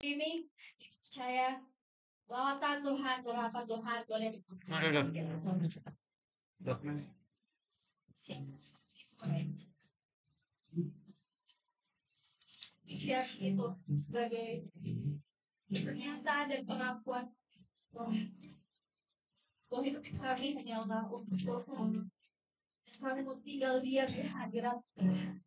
Ini saya lawatan Tuhan, doakan Tuhan boleh siap itu sebagai pernyataan dan pengakuan bahwa hidup kami hanyalah untuk Tuhan. Kami mau tinggal diam di hadirat Tuhan.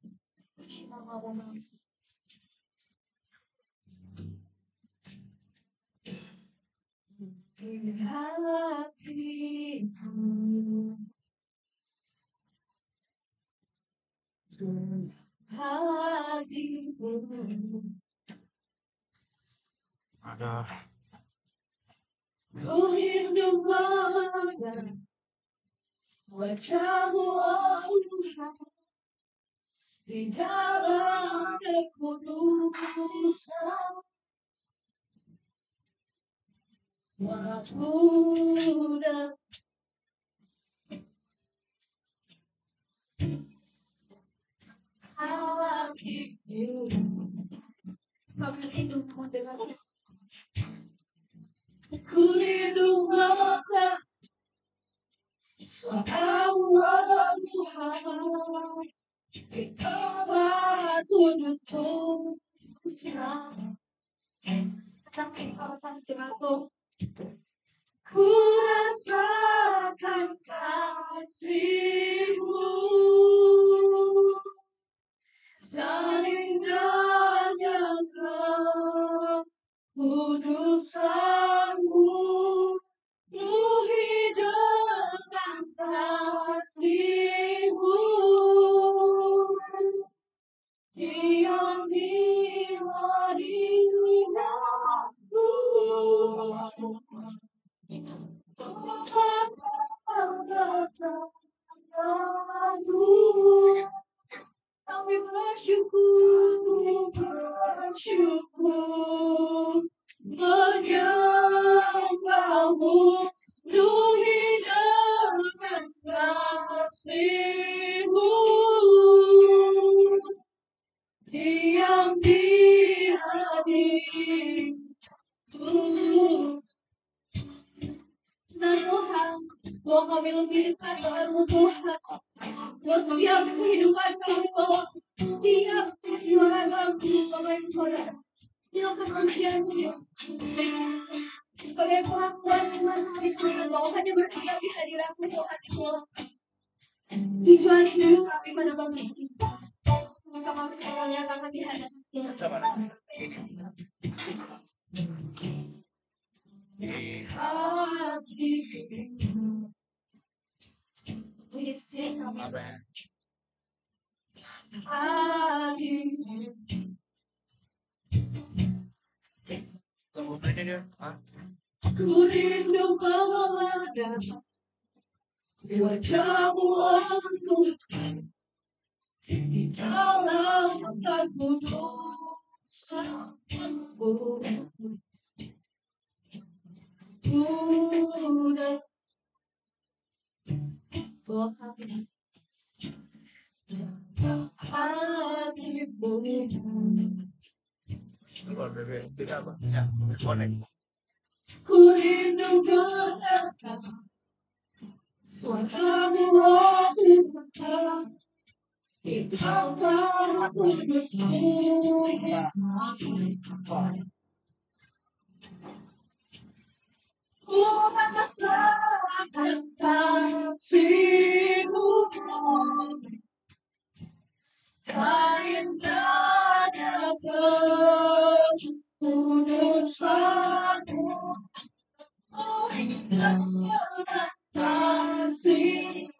Ada Ku rindu mengenal wajah-Mu, oh Tuhan, di dalam kekudusan. Waktu dan hati kami rindu mendengar ku rindu mengenal suara-Mu, oh Tuhan, di tempat kudus Tuhan. Sampai kawasan jemaatku, ku rasakan kasih-Mu dan indahnya kekudusan-Mu, penuhi dengan kasih-Mu, diam di hadirat-Mu. Kami bersyukur menyembah-Mu, penuhi dengan kasih-Mu, diam di hadirat-Mu. Dan Tuhan, bahwa kami lebih dekat dengan-Mu Tuhan, bahwa setiap kehidupan kami, bahwa setiap perjuangan kami, Bapak Ibu Saudara, dalam kemanusiaan-Mu, sebagai pengakuan iman kami Tuhan, bahwa hanya berdiam di hadirat-Mu Tuhan itulah tujuan hidup kami pada waktu ini. Sama-sama kita menyatakan di hadapan-Mu. Di hati istri kami hati ku rindu mengenal wajah-Mu, oh Tuhan, di dalam kekudusan-Mu. Udah tidak apa ya connect. ku rindu mendengar suara-Mu, oh Tuhan, di tempat kudus-Mu. Ku rasakan kasih-Mu dan indahnya kekudusan-Mu, dengan kasih-Mu,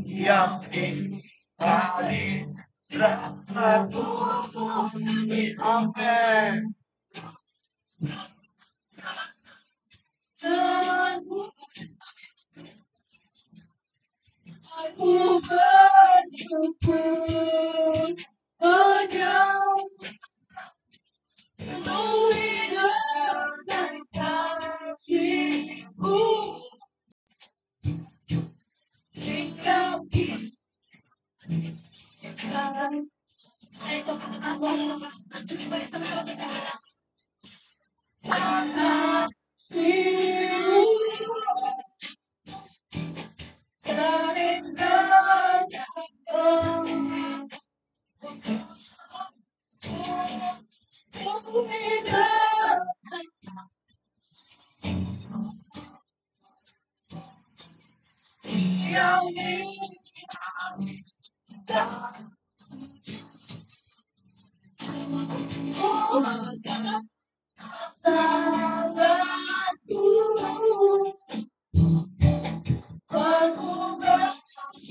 diam di hadirat-Mu. Amen. hadirat-Mu. Aku bersyukur penuhi dengan kasih-Mu, diam di hadirat-Mu.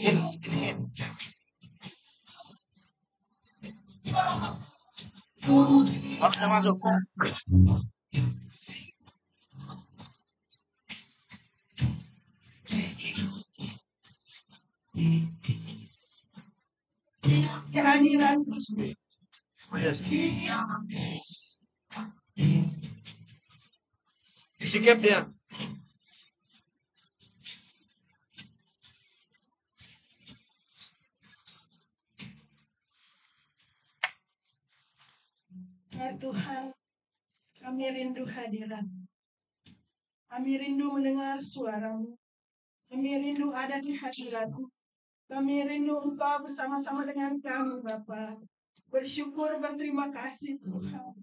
In. Harusnya masuk. Kehadiran Oh yes. Sikap dia. Ya Tuhan, kami rindu hadirat. Kami rindu mendengar suara-Mu. Kami rindu ada di hadirat-Mu. Kami rindu Engkau bersama-sama dengan kami, Bapa. Bersyukur, berterima kasih Tuhan.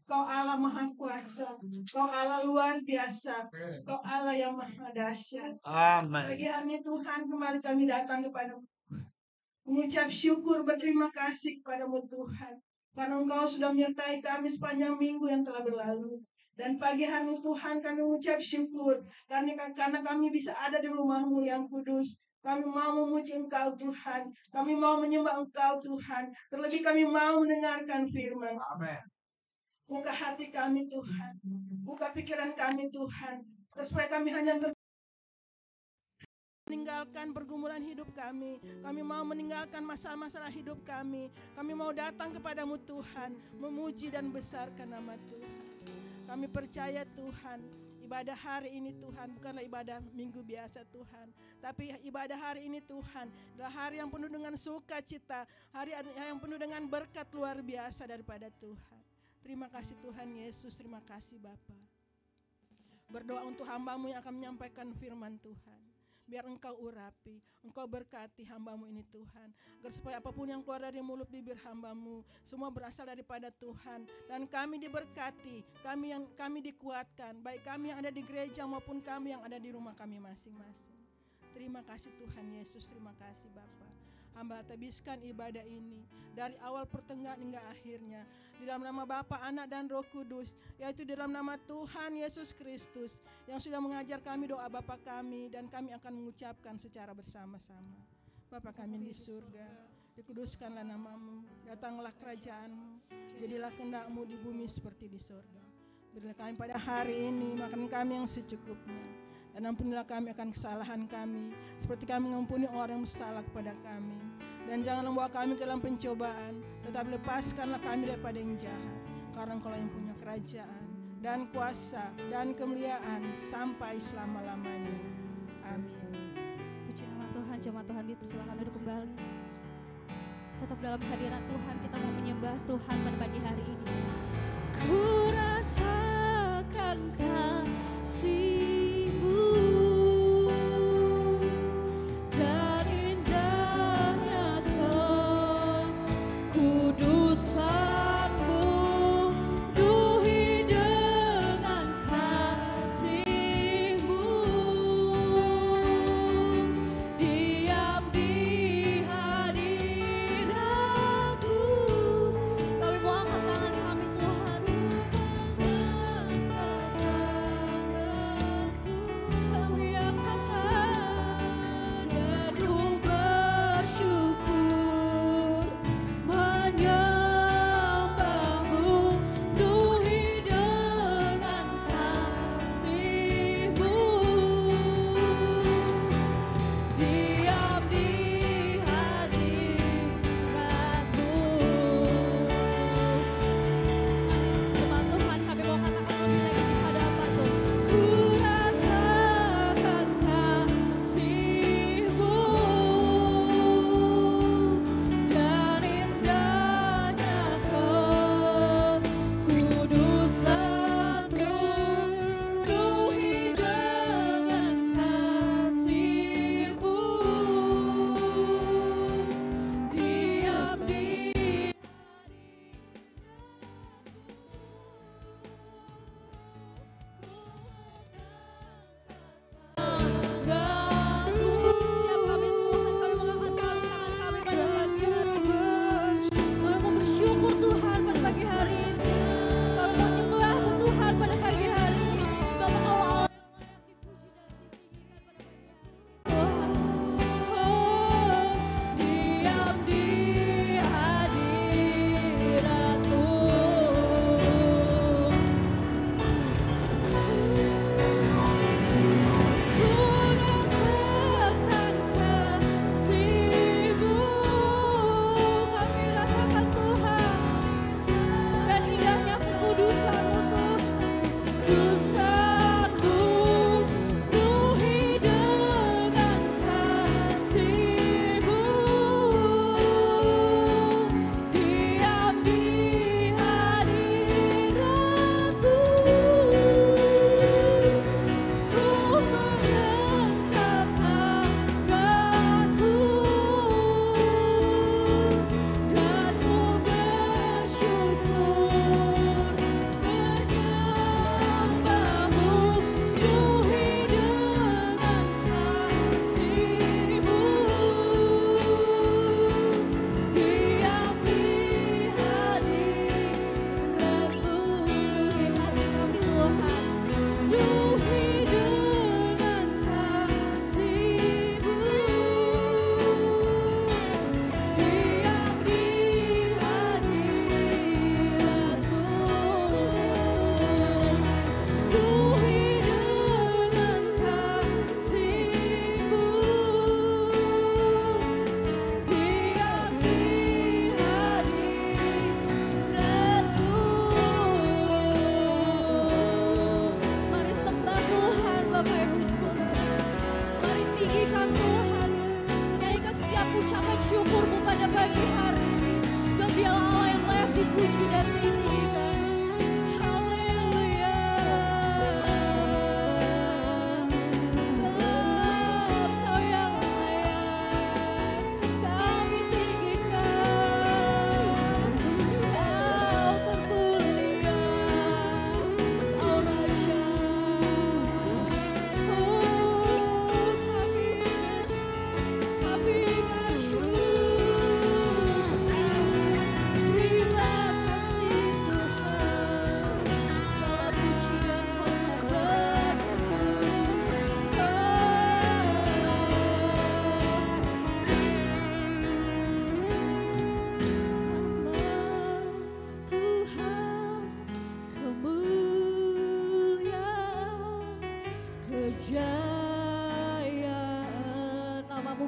Kau Allah Maha Kuasa. Kau Allah luar biasa. Kau Allah yang Maha Dahsyat. Amin. Pagi hari ini Tuhan, kembali kami datang kepada-Mu. Mengucap syukur, berterima kasih kepada-Mu Tuhan. Karena Engkau sudah menyertai kami sepanjang minggu yang telah berlalu. Dan pagi hari ini Tuhan, kami mengucap syukur. Karena kami bisa ada di rumah-Mu yang kudus. Kami mau memuji Engkau Tuhan. Kami mau menyembah Engkau Tuhan. Terlebih kami mau mendengarkan firman. Amin. Buka hati kami Tuhan. Buka pikiran kami Tuhan. Supaya kami hanya meninggalkan pergumulan hidup kami. Kami mau meninggalkan masalah-masalah hidup kami. Kami mau datang kepadamu Tuhan. Memuji dan besarkan nama Tuhan. Kami percaya Tuhan, ibadah hari ini Tuhan bukanlah ibadah minggu biasa Tuhan. Tapi ibadah hari ini Tuhan adalah hari yang penuh dengan sukacita. Hari yang penuh dengan berkat luar biasa daripada Tuhan. Terima kasih Tuhan Yesus, terima kasih Bapa. Berdoa untuk hamba-Mu yang akan menyampaikan firman Tuhan. Biar Engkau urapi, Engkau berkati hamba-Mu ini Tuhan. Agar supaya apapun yang keluar dari mulut bibir hamba-Mu, semua berasal daripada Tuhan. Dan kami diberkati, kami dikuatkan. Baik kami yang ada di gereja maupun kami yang ada di rumah kami masing-masing. Terima kasih Tuhan Yesus, terima kasih Bapa. Hamba habiskan ibadah ini dari awal pertengahan hingga akhirnya. Di dalam nama Bapa, Anak dan Roh Kudus, yaitu di dalam nama Tuhan Yesus Kristus yang sudah mengajar kami doa Bapa kami, dan kami akan mengucapkan secara bersama-sama. Bapa kami di surga, dikuduskanlah nama-Mu, datanglah kerajaan-Mu, jadilah kehendak-Mu di bumi seperti di surga. Berilah kami pada hari ini makan kami yang secukupnya, dan ampunilah kami akan kesalahan kami, seperti kami mengampuni orang yang bersalah kepada kami. Dan janganlah membawa kami ke dalam pencobaan, tetapi lepaskanlah kami daripada yang jahat. Karena Engkau yang punya kerajaan, dan kuasa, dan kemuliaan, sampai selama-lamanya. Amin. Puji nama Tuhan, jemaat Tuhan dipersilakan duduk kembali. Tetap dalam hadirat Tuhan, kita mau menyembah Tuhan pada pagi hari ini. Ku rasakan kasih-Mu.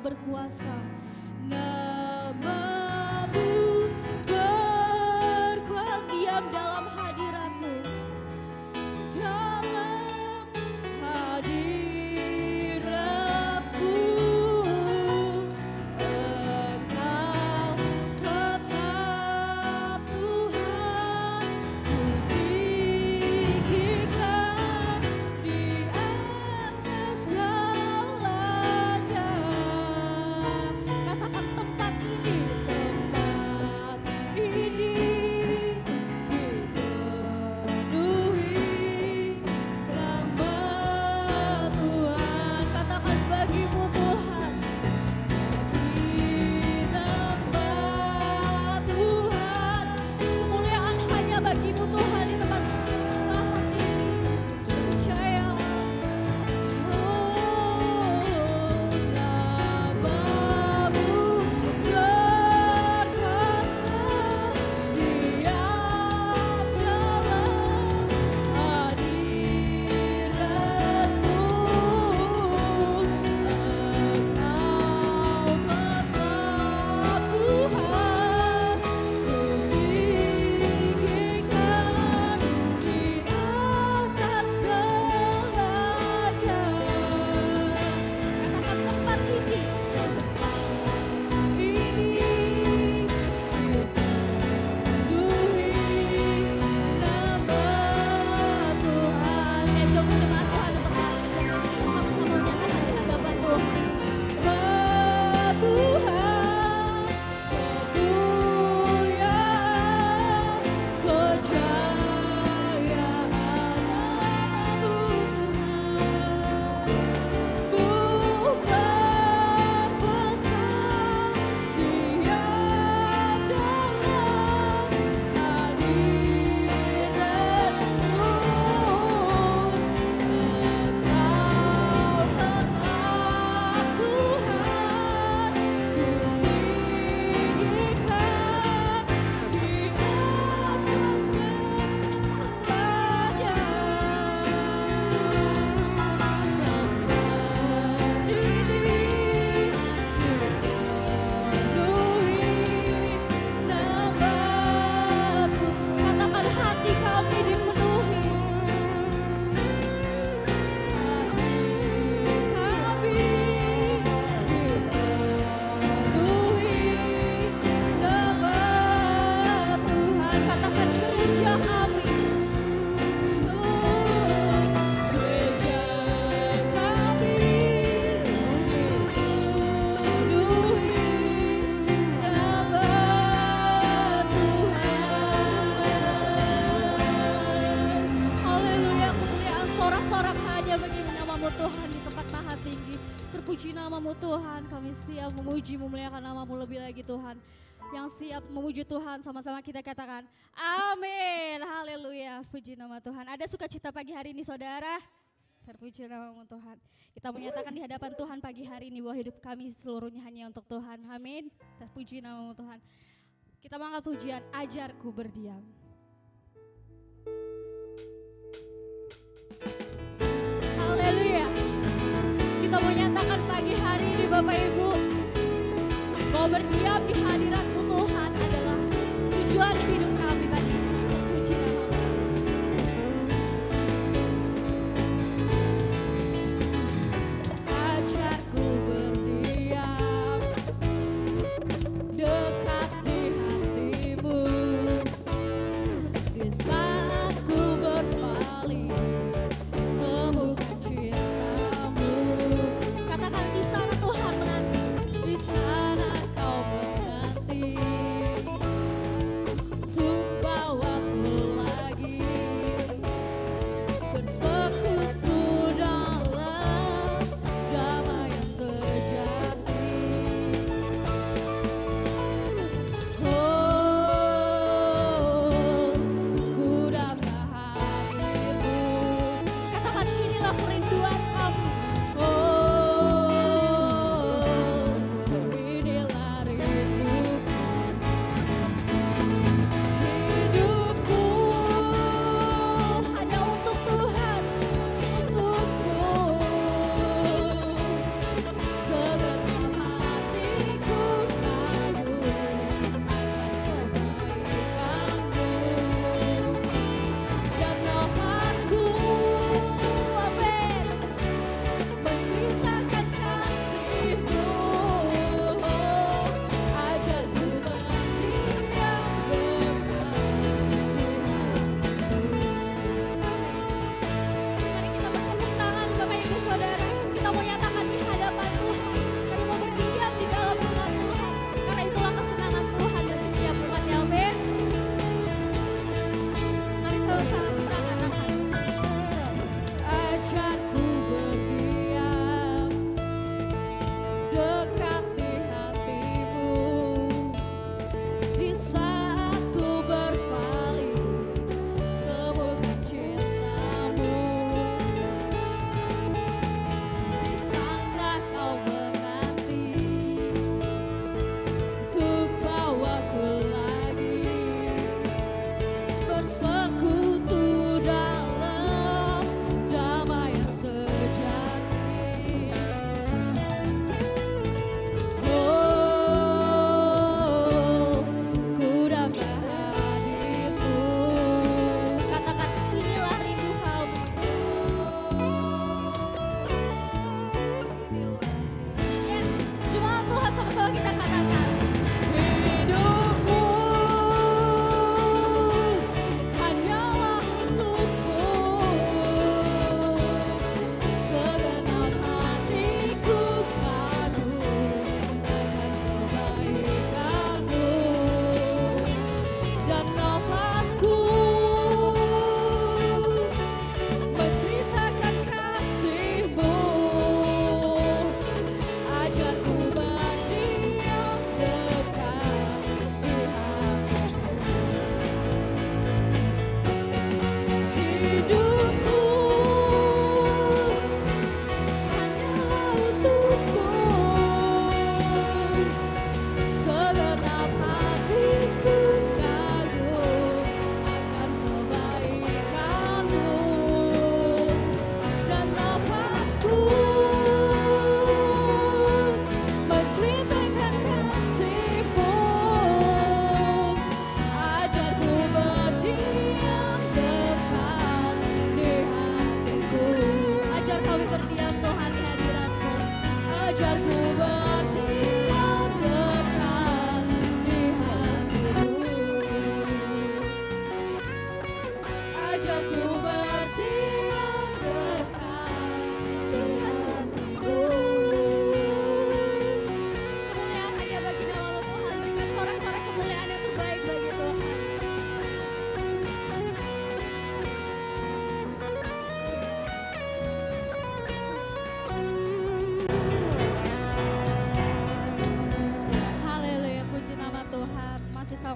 namamu berkuasa, namamu berkuasa. Diam dalam hadiratmu, dalam hadiratmu Engkau tetap Tuhan, ku tinggikan di atas segalanya. Katakan tempat ini dipenuhi nama Tuhan. Katakan bagimu Tuhan, bagi nama Tuhan, kemuliaan hanya bagimu Tuhan di tempat maha tinggi. Percaya, namamu berkuasa, diam dalam hadiratmu Engkau tetap Tuhan, ku tinggikan di atas segalanya. Katakan tempat ini dipenuhi nama Tuhan. Saya coba jemaat Tuhan untuk kita sama-sama menyatakan dengan Bapa Tuhan. Bapa Tuhan, kemuliaan, kejayaan namamu Tuhan, berkuasa, diam dalam katakan hati kami dipenuhi, nama Tuhan. Katakan gereja kami, gereja kami dipenuhi nama Tuhan. Haleluya, kemuliaan sorak-sorak hanya bagi namamu Tuhan di tempat maha tinggi. Terpuji namamu Tuhan, kami siap memuji memuliakan namamu lebih lagi Tuhan. Yang siap memuji Tuhan sama-sama kita katakan amin. Haleluya, puji nama Tuhan. Ada sukacita pagi hari ini saudara? Terpuji namamu Tuhan. Kita menyatakan di hadapan Tuhan pagi hari ini bahwa hidup kami seluruhnya hanya untuk Tuhan. Amin. Terpuji namamu Tuhan. Kita mengangkat pujian ajarku berdiam. Haleluya. Kita menyatakan pagi hari ini Bapak Ibu, bahwa berdiam di hadirat-Mu Tuhan adalah tujuan hidup kami pagi ini. Terpuji nama-Mu. Ajarku berdiam dekat di hati-Mu, di saat ku berpaling temukan cinta-Mu. Katakan di sana Tuhan menanti, di sana Kau menanti.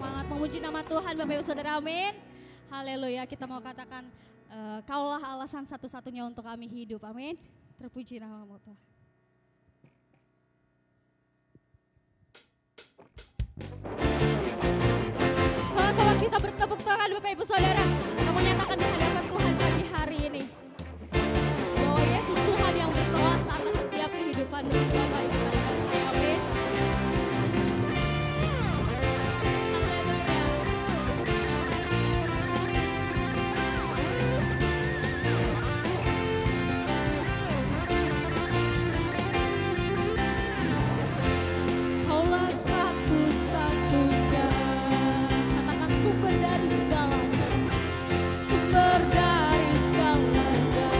semangat memuji nama Tuhan Bapak Ibu Saudara, amin. Haleluya, kita mau katakan Kaulah alasan satu-satunya untuk kami hidup, amin. Terpuji namamu Tuhan. Sama-sama kita bertepuk tangan Bapak Ibu Saudara. Kita menyatakan di hadapan Tuhan pagi hari ini bahwa Yesus Tuhan yang berkuasa atas setiap kehidupan dari Bapak Ibu Saudara dan saya, amin. Kaulah satu-satunya, katakan sumber dari segalanya, sumber dari segalanya.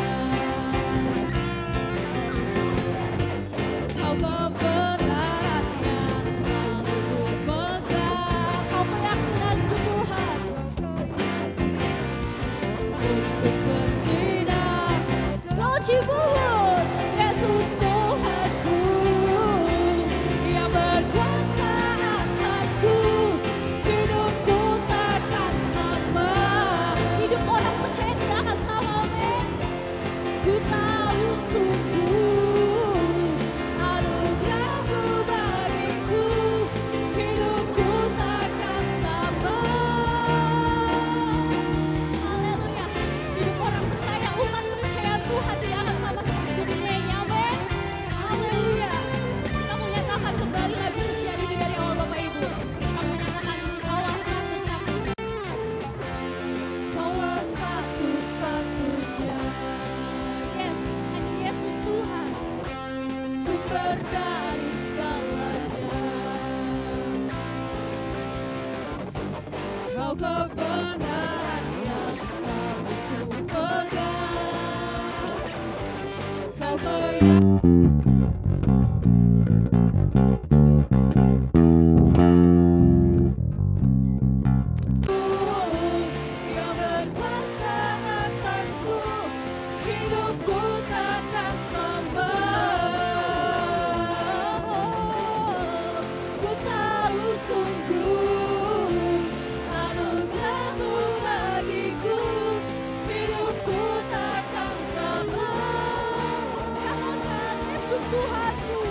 Kau kebenarannya selalu kupegang, kau keyakinanku Tuhan untuk bersinar. Kau cibulut Yesus Tuhanku yang berkuasa atasku, hidupku takkan sama. Hidup orang percaya tidak akan sama, amin. Ku tahu sungguh anugerah-Mu bagiku, hidupku takkan sama. Haleluya. Hidup orang percaya, umat kepercayaan Tuhan tidak akan sama seperti dunia ini, amin. Haleluya. Kita menyatakan kembali lagi pujian ini dari awal Bapak Ibu. Kita menyatakan Kaulah satu-satunya. Kaulah satu-satunya. Yes, hanya Yesus Tuhan, sumber dari segalanya. Kau kebenaran yang selalu kupegang. Kau yang berkuasa atasku, hidupku takkan sama. Ku tahu sungguh anugerah-Mu bagiku, hidupku takkan sama. Katakan Yesus Tuhanku,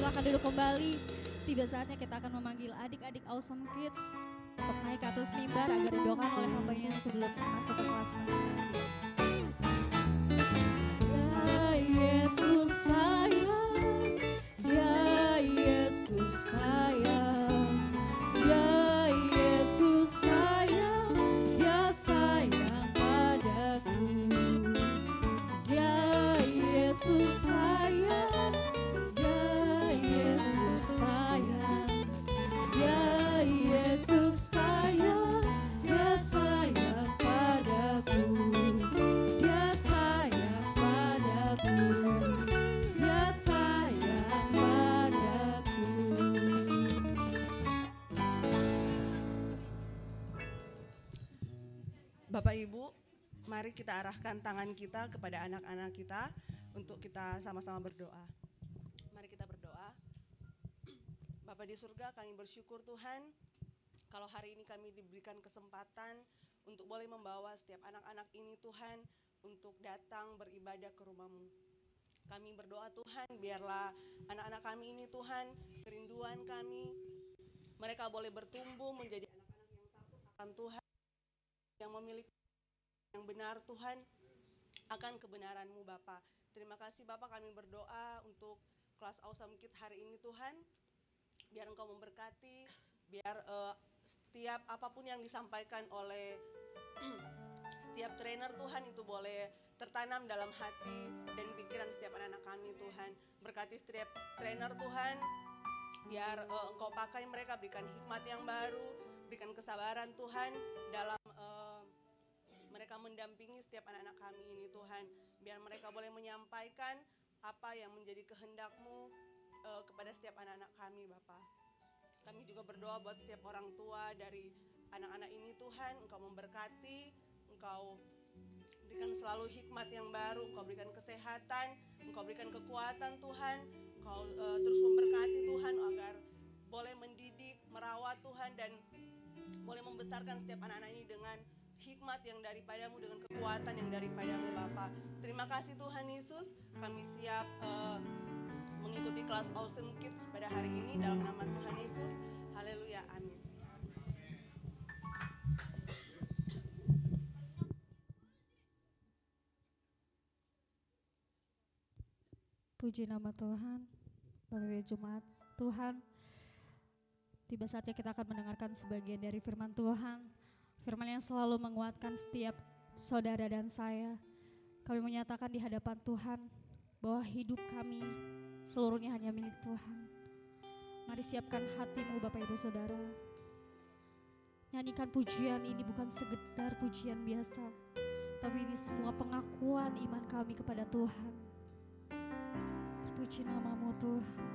dipersilakan duduk kembali. Tiba saatnya kita akan memanggil adik-adik Awesome Kids untuk naik ke atas mimbar agar didoakan oleh hambanya sebelum masuk ke kelas masing-masing. Ya Yesus sayang, ya Yesus sayang, ya Yesus sayang, dia sayang padaku. Ya Yesus sayang, ya Yesus sayang, ya Yesus sayang, dia sayang padaku. Dia sayang padaku, dia sayang padaku. Bapak Ibu, mari kita arahkan tangan kita kepada anak-anak kita untuk kita sama-sama berdoa. Mari kita berdoa. Bapa di surga, kami bersyukur Tuhan kalau hari ini kami diberikan kesempatan untuk boleh membawa setiap anak-anak ini Tuhan untuk datang beribadah ke rumah-Mu. Kami berdoa Tuhan, biarlah anak-anak kami ini Tuhan, kerinduan kami, mereka boleh bertumbuh menjadi anak-anak yang takut akan Tuhan, yang memiliki yang benar Tuhan, akan kebenaran-Mu Bapa. Terima kasih Bapak, kami berdoa untuk kelas Awesome Kids hari ini Tuhan, biar Engkau memberkati, biar setiap apapun yang disampaikan oleh setiap trainer Tuhan itu boleh tertanam dalam hati dan pikiran setiap anak-anak kami Tuhan. Berkati setiap trainer Tuhan, biar Engkau pakai mereka, berikan hikmat yang baru, berikan kesabaran Tuhan dalam mereka mendampingi setiap anak-anak kami ini Tuhan. Biar mereka boleh menyampaikan apa yang menjadi kehendak-Mu kepada setiap anak-anak kami Bapak. Kami juga berdoa buat setiap orang tua dari anak-anak ini Tuhan, Engkau memberkati, Engkau berikan selalu hikmat yang baru, Engkau berikan kesehatan, Engkau berikan kekuatan Tuhan, Engkau terus memberkati Tuhan agar boleh mendidik, merawat Tuhan dan boleh membesarkan setiap anak-anak ini dengan hikmat yang daripada-Mu, dengan kekuatan yang daripada-Mu Bapa. Terima kasih Tuhan Yesus, kami siap mengikuti kelas Awesome Kids pada hari ini dalam nama Tuhan Yesus. Haleluya, amin. Puji nama Tuhan, Bapak Ibu Jemaat Tuhan. Tiba saatnya kita akan mendengarkan sebagian dari firman Tuhan. Firman yang selalu menguatkan setiap saudara dan saya. Kami menyatakan di hadapan Tuhan bahwa hidup kami seluruhnya hanya milik Tuhan. Mari siapkan hatimu Bapak Ibu Saudara. Nyanyikan pujian ini bukan sekedar pujian biasa, tapi ini semua pengakuan iman kami kepada Tuhan. Terpuji nama-Mu Tuhan.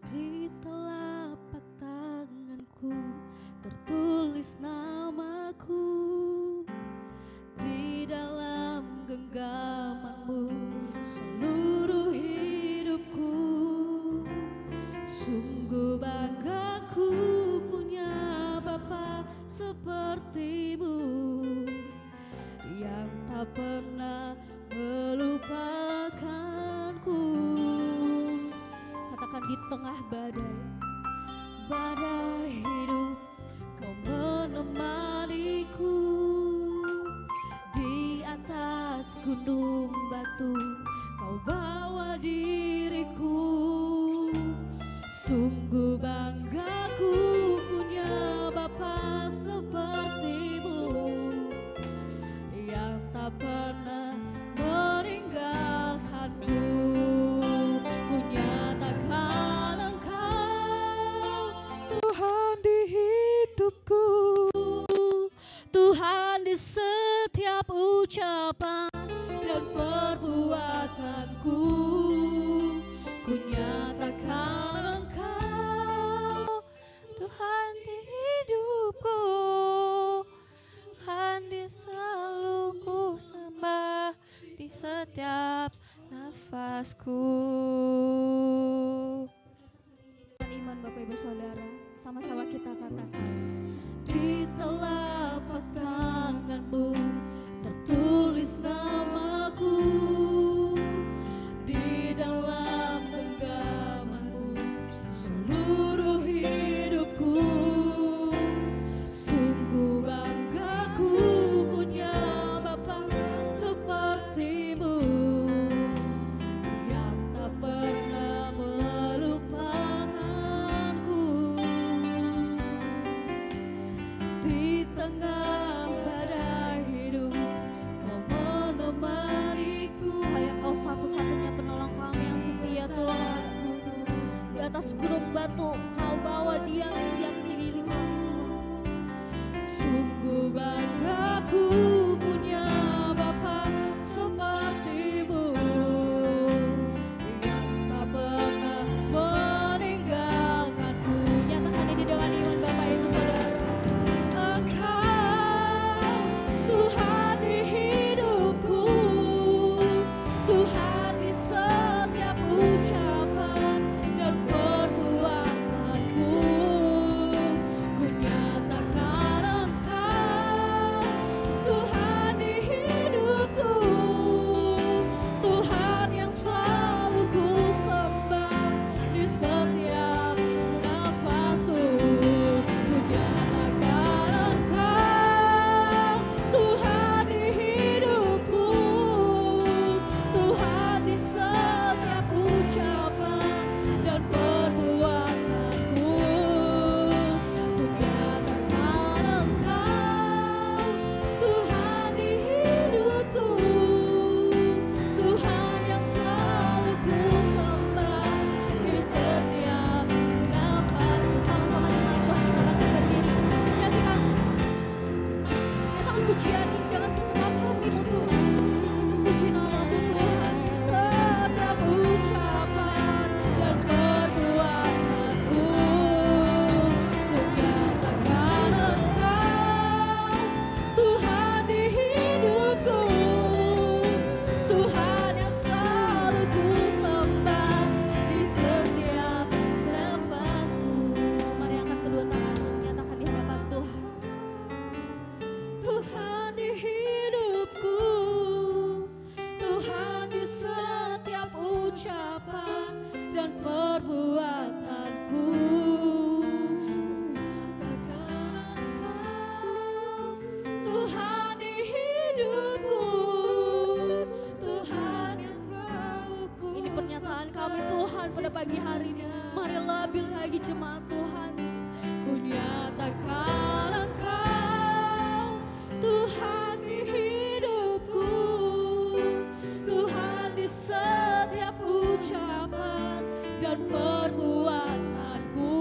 Di telapak tanganku tertulis namaku, di dalam genggaman-Mu seluruh hidupku. Sungguh bangga ku punya Bapa seperti-Mu, yang tak pernah melupakanku. Katakan di tengah badai hidup Kau menemaniku, di atas gunung batu Kau bawa diriku. Sungguh bangga ku punya Bapa seperti-Mu, yang tak pernah meninggalkanku. Ku nyatakan Engkau Tuhan di hidupku, Tuhan di setiap ucapan dan perbuatanku. Ku nyatakan Engkau Tuhan di hidupku, Tuhan di selalu ku sembah di setiap nafasku. iman Bapak Ibu Saudara, sama-sama kita katakan. Di telapak tangan-Mu tertulis namaku, atas gunung batu, Engkau bawa dia setiap diri kami. Sungguh banggaku punya Bapa seperti-Mu, yang tak pernah meninggalkanku. Nyatakan ini dengan iman Bapak Ibu Saudara. Engkau Tuhan di hidupku, Tuhan di setiap ucapan dan perbuatanku. Ku nyatakan Engkau Tuhan di hidupku, Tuhan yang selalu ku sembah di setiap nafasku. Ku nyatakan Engkau Tuhan di hidupku, Tuhan di setiap ucapan dan perbuatanku. Ku nyatakan Engkau Tuhan di hidupku, Tuhan yang selalu ku sembah di setiap nafasku. Sama-sama jemaat Tuhan kita bangkit berdiri. Nyatakan pujian ini dengan segenap hatimu Tuhan. Puji nama-Mu Tuhan, setiap ucapan dan perbuatanku. Ku nyatakan Engkau Tuhan di hidupku, Tuhan yang selalu ku sembah di setiap nafasku. Mari angkat kedua tanganmu, nyatakan di hadapan Tuhan. Tuhan di hidupku, Tuhan di setiap ucapan dan perbuatanku. Nyatakan Engkau Tuhan di hidupku, Tuhan yang selalu ku. Ini pernyataan kami Tuhan pada pagi hari ini. Mari lebih lagi jemaat Tuhan. Ku nyatakan Engkau Tuhan di hidupku, Tuhan di setiap ucapan dan perbuatanku.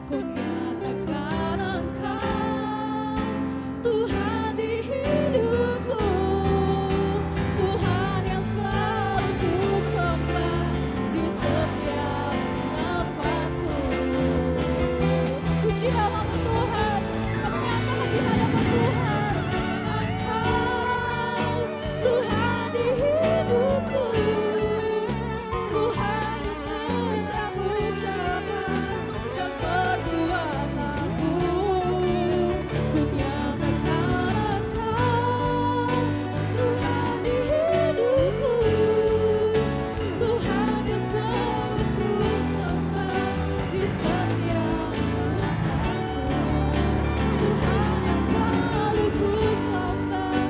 Ku nyatakan Engkau Tuhan di hidupku, Tuhan yang selalu ku sembah di setiap nafasku. Puji nama-Mu Tuhan, kami nyatakan di hadapan Tuhan. Engkau Tuhan di hidupku, Tuhan di setiap ucapan dan perbuatanku. Ku nyatakan Engkau Tuhan di hidupku, Tuhan yang selalu ku sembah di setiap nafasku. Tuhan yang selalu ku sembah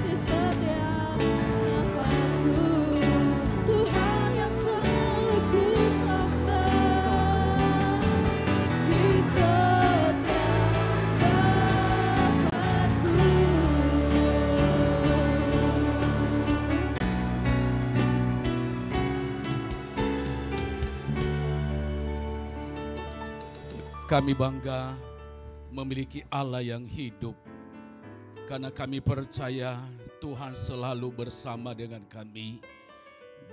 di setiap nafasku. Tuhan yang selalu ku sembah di setiap nafasku. Kami bangga memiliki Allah yang hidup, karena kami percaya Tuhan selalu bersama dengan kami.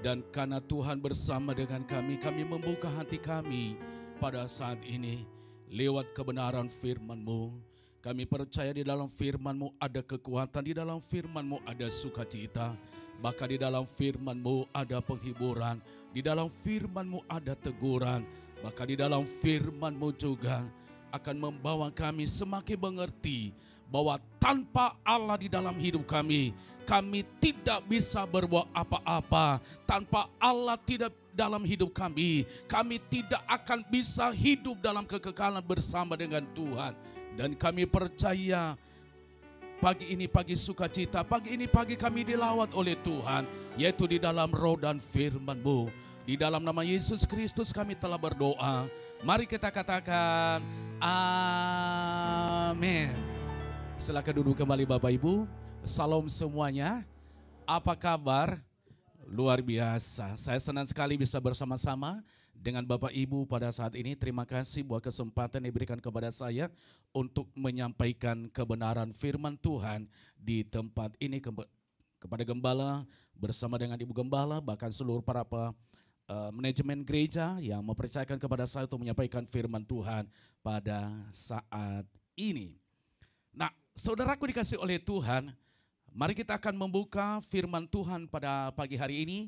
Dan karena Tuhan bersama dengan kami membuka hati kami pada saat ini lewat kebenaran firman-Mu. Kami percaya di dalam firman-Mu ada kekuatan, di dalam firman-Mu ada sukacita, bahkan di dalam firman-Mu ada penghiburan, di dalam firman-Mu ada teguran, bahkan di dalam firman-Mu juga akan membawa kami semakin mengerti bahwa tanpa Allah di dalam hidup kami tidak bisa berbuat apa-apa. Tanpa Allah tidak dalam hidup kami tidak akan bisa hidup dalam kekekalan bersama dengan Tuhan. Dan kami percaya pagi ini pagi sukacita, pagi ini pagi kami dilawat oleh Tuhan, yaitu di dalam roh dan firman-Mu. Di dalam nama Yesus Kristus kami telah berdoa. Mari kita katakan amin. Silakan duduk kembali Bapak Ibu. Salam semuanya. Apa kabar? Luar biasa. Saya senang sekali bisa bersama-sama dengan Bapak Ibu pada saat ini. Terima kasih buat kesempatan yang diberikan kepada saya untuk menyampaikan kebenaran firman Tuhan di tempat ini kepada gembala bersama dengan Ibu Gembala, bahkan seluruh para manajemen gereja yang mempercayakan kepada saya untuk menyampaikan firman Tuhan pada saat ini. Nah, saudaraku dikasih oleh Tuhan, mari kita akan membuka firman Tuhan pada pagi hari ini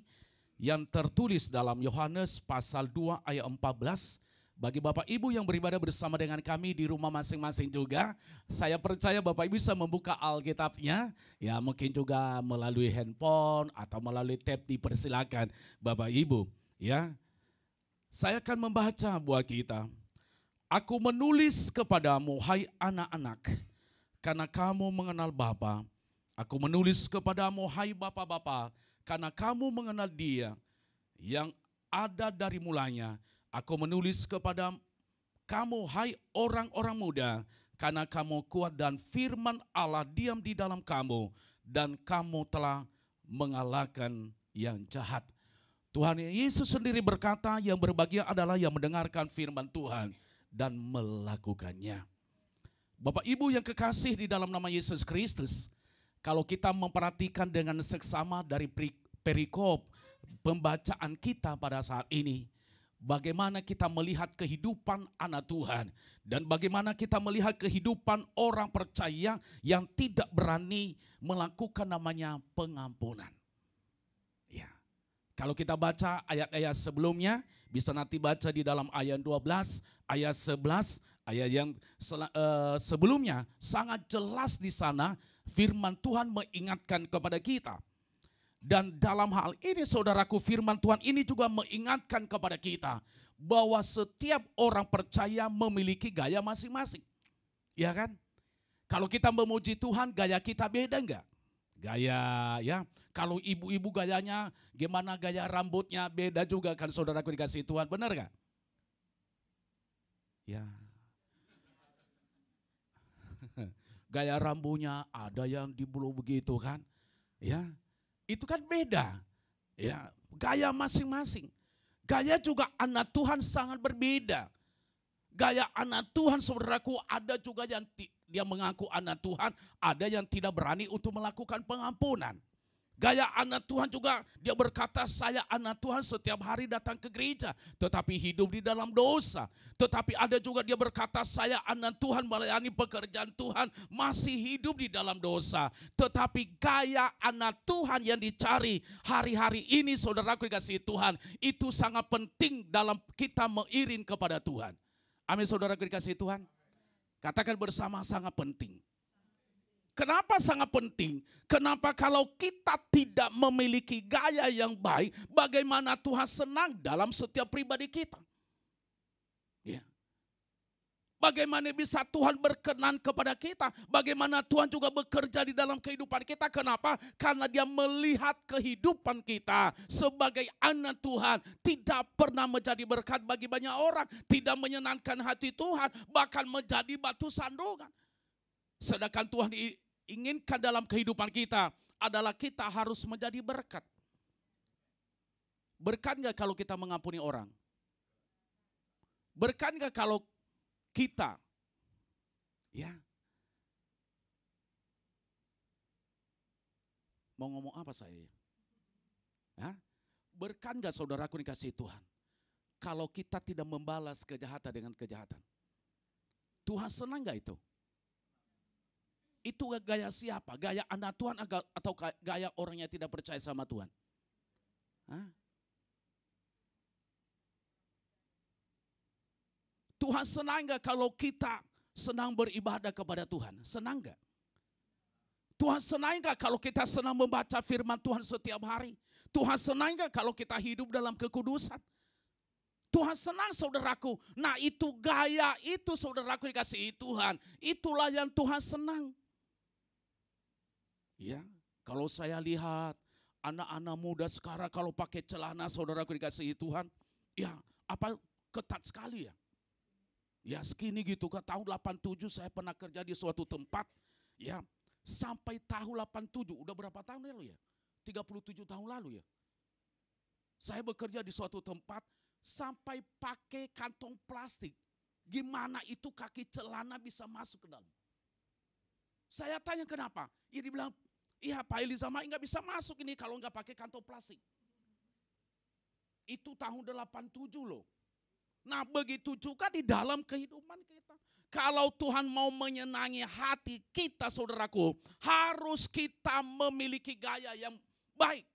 yang tertulis dalam Yohanes pasal 2 ayat 14. Bagi Bapak Ibu yang beribadah bersama dengan kami di rumah masing-masing juga, saya percaya Bapak Ibu bisa membuka Alkitabnya, ya mungkin juga melalui handphone atau melalui tab, dipersilakan Bapak Ibu. Ya, saya akan membaca buat kita. Aku menulis kepadamu, hai anak-anak, karena kamu mengenal Bapa. Aku menulis kepadamu, hai Bapa-bapa, karena kamu mengenal Dia yang ada dari mulanya. Aku menulis kepada kamu, hai orang-orang muda, karena kamu kuat dan firman Allah diam di dalam kamu, dan kamu telah mengalahkan yang jahat. Tuhan Yesus sendiri berkata, yang berbahagia adalah yang mendengarkan firman Tuhan dan melakukannya. Bapak Ibu yang kekasih di dalam nama Yesus Kristus, kalau kita memperhatikan dengan seksama dari perikop pembacaan kita pada saat ini, bagaimana kita melihat kehidupan anak Tuhan dan bagaimana kita melihat kehidupan orang percaya yang tidak berani melakukan namanya pengampunan. Ya. Kalau kita baca ayat-ayat sebelumnya, bisa nanti baca di dalam ayat 12, ayat 11, ayat yang sebelumnya sangat jelas di sana firman Tuhan mengingatkan kepada kita. Dan dalam hal ini saudaraku, firman Tuhan ini juga mengingatkan kepada kita bahwa setiap orang percaya memiliki gaya masing-masing. Ya kan? Kalau kita memuji Tuhan, gaya kita beda enggak? Gaya ya, kalau ibu-ibu gayanya gimana, gaya rambutnya beda juga kan saudaraku dikasih Tuhan, benar enggak? Ya. Gaya rambutnya ada yang dibulu begitu kan, ya itu kan beda, ya gaya masing-masing. Gaya juga anak Tuhan sangat berbeda. Gaya anak Tuhan saudaraku ada juga yang dia mengaku anak Tuhan, ada yang tidak berani untuk melakukan pengampunan. Gaya anak Tuhan juga dia berkata, saya anak Tuhan setiap hari datang ke gereja tetapi hidup di dalam dosa. Tetapi ada juga dia berkata, saya anak Tuhan melayani pekerjaan Tuhan masih hidup di dalam dosa. Tetapi gaya anak Tuhan yang dicari hari-hari ini saudaraku dikasihi Tuhan, itu sangat penting dalam kita mengiring kepada Tuhan. Amin saudaraku dikasihi Tuhan. Katakan bersama, sangat penting. Kenapa sangat penting? Kenapa kalau kita tidak memiliki gaya yang baik, bagaimana Tuhan senang dalam setiap pribadi kita? Ya. Bagaimana bisa Tuhan berkenan kepada kita? Bagaimana Tuhan juga bekerja di dalam kehidupan kita? Kenapa? Karena Dia melihat kehidupan kita sebagai anak Tuhan tidak pernah menjadi berkat bagi banyak orang, tidak menyenangkan hati Tuhan, bahkan menjadi batu sandungan. Sedangkan Tuhan inginkan dalam kehidupan kita adalah kita harus menjadi berkat. Berkat nggak kalau kita mengampuni orang? Berkat nggak kalau kita, ya, mau ngomong apa saya? Hah? Berkat nggak saudaraku dikasih Tuhan? Kalau kita tidak membalas kejahatan dengan kejahatan, Tuhan senang nggak itu? Itu gaya siapa? Gaya anak Tuhan atau gaya orang yang tidak percaya sama Tuhan? Hah? Tuhan senang gak kalau kita senang beribadah kepada Tuhan? Senang gak? Tuhan senang gak kalau kita senang membaca firman Tuhan setiap hari? Tuhan senang gak kalau kita hidup dalam kekudusan? Tuhan senang saudaraku. Nah itu gaya itu saudaraku dikasihi Tuhan. Itulah yang Tuhan senang. Ya, kalau saya lihat anak-anak muda sekarang kalau pakai celana saudaraku dikasihi Tuhan, ya apa ketat sekali ya. Ya skinny gitu kan. Tahun 87 saya pernah kerja di suatu tempat, ya sampai tahun 87, udah berapa tahun lalu ya? 37 tahun lalu ya. Saya bekerja di suatu tempat, sampai pakai kantong plastik. Gimana itu kaki celana bisa masuk ke dalam? Saya tanya kenapa? Dia bilang, iya Pak Elizama nggak bisa masuk ini kalau nggak pakai kantong plastik. Itu tahun 87 loh. Nah begitu juga di dalam kehidupan kita. Kalau Tuhan mau menyenangi hati kita saudaraku, harus kita memiliki gaya yang baik.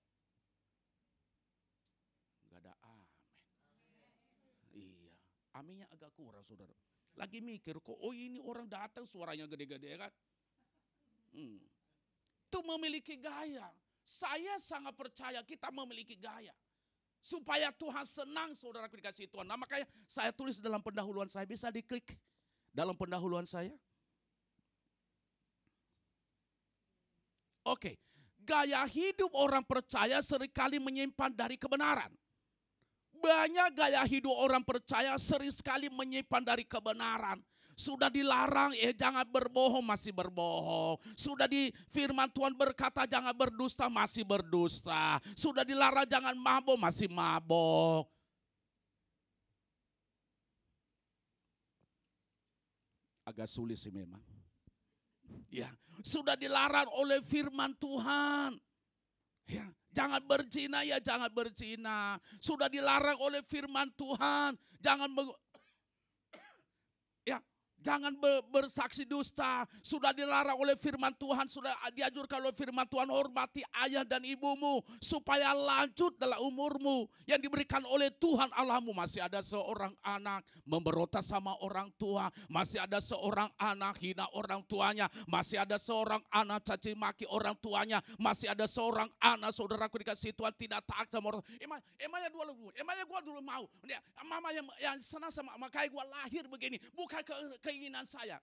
Gak ada amin. Iya, aminnya agak kurang saudara. Lagi mikir kok, oh ini orang datang suaranya gede-gede kan. Itu memiliki gaya. Saya sangat percaya kita memiliki gaya. Supaya Tuhan senang saudaraku dikasih Tuhan. Nah makanya saya tulis dalam pendahuluan saya, bisa diklik dalam pendahuluan saya. Oke, gaya hidup orang percaya seringkali menyimpan dari kebenaran. Banyak gaya hidup orang percaya sering sekali menyimpan dari kebenaran. Sudah dilarang, jangan berbohong, masih berbohong. Sudah di firman Tuhan berkata jangan berdusta, masih berdusta. Sudah dilarang jangan mabok, masih mabok. Agak sulit sih memang. Ya, sudah dilarang oleh firman Tuhan. Ya, jangan berzina ya, jangan berzina. Sudah dilarang oleh firman Tuhan, jangan jangan bersaksi dusta. Sudah dilarang oleh firman Tuhan. Sudah dianjurkan oleh firman Tuhan. Hormati ayah dan ibumu. Supaya lanjut dalam umurmu. Yang diberikan oleh Tuhan Allahmu. Masih ada seorang anak memberontak sama orang tua. Masih ada seorang anak hina orang tuanya. Masih ada seorang anak caci maki orang tuanya. Masih ada seorang anak saudaraku dikasih Tuhan tidak taat sama orang. Emangnya gua dulu mau. Mama yang senang sama makanya gua lahir begini. Bukan keinginan saya.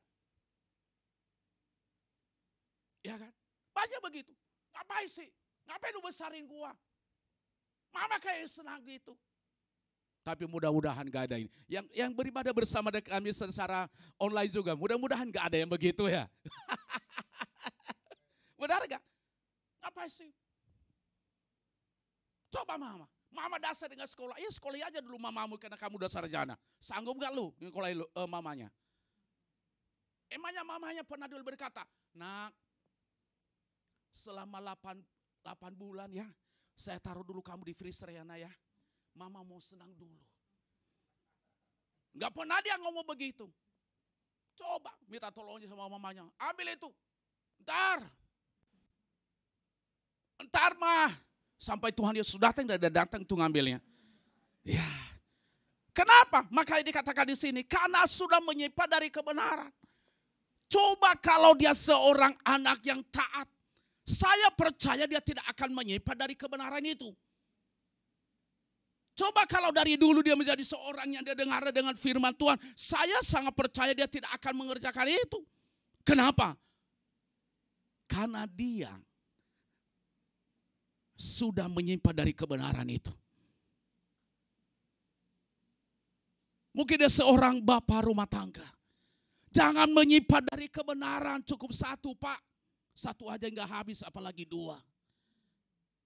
Ya kan? Banyak begitu. Ngapain sih? Ngapain lu besarin gua? Mama kayak senang gitu. Tapi mudah-mudahan gak ada ini. Yang beribadah bersama dengan kami secara online juga. Mudah-mudahan gak ada yang begitu ya. Benar gak? Ngapain sih? Coba mama. Mama dasar dengan sekolah. Iya sekolah aja dulu mamamu karena kamu udah sarjana. Sanggup gak lu ngekolahin mamanya? Emangnya mamanya pernah dulu berkata, nak selama 8 bulan ya, saya taruh dulu kamu di freezer ya nak ya. Mama mau senang dulu. Enggak pernah dia ngomong begitu. Coba minta tolongnya sama mamanya. Ambil itu. Entar mah. Sampai Tuhan Yesus datang dan datang tuh ngambilnya. Ya. Kenapa? Makanya dikatakan di sini. Karena sudah menyimpan dari kebenaran. Coba kalau dia seorang anak yang taat. Saya percaya dia tidak akan menyimpan dari kebenaran itu. Coba kalau dari dulu dia menjadi seorang yang dia dengar dengan firman Tuhan. Saya sangat percaya dia tidak akan mengerjakan itu. Kenapa? Karena dia sudah menyimpan dari kebenaran itu. Mungkin dia seorang bapak rumah tangga. Jangan menyimpan dari kebenaran, cukup satu Pak. Satu aja nggak habis apalagi 2.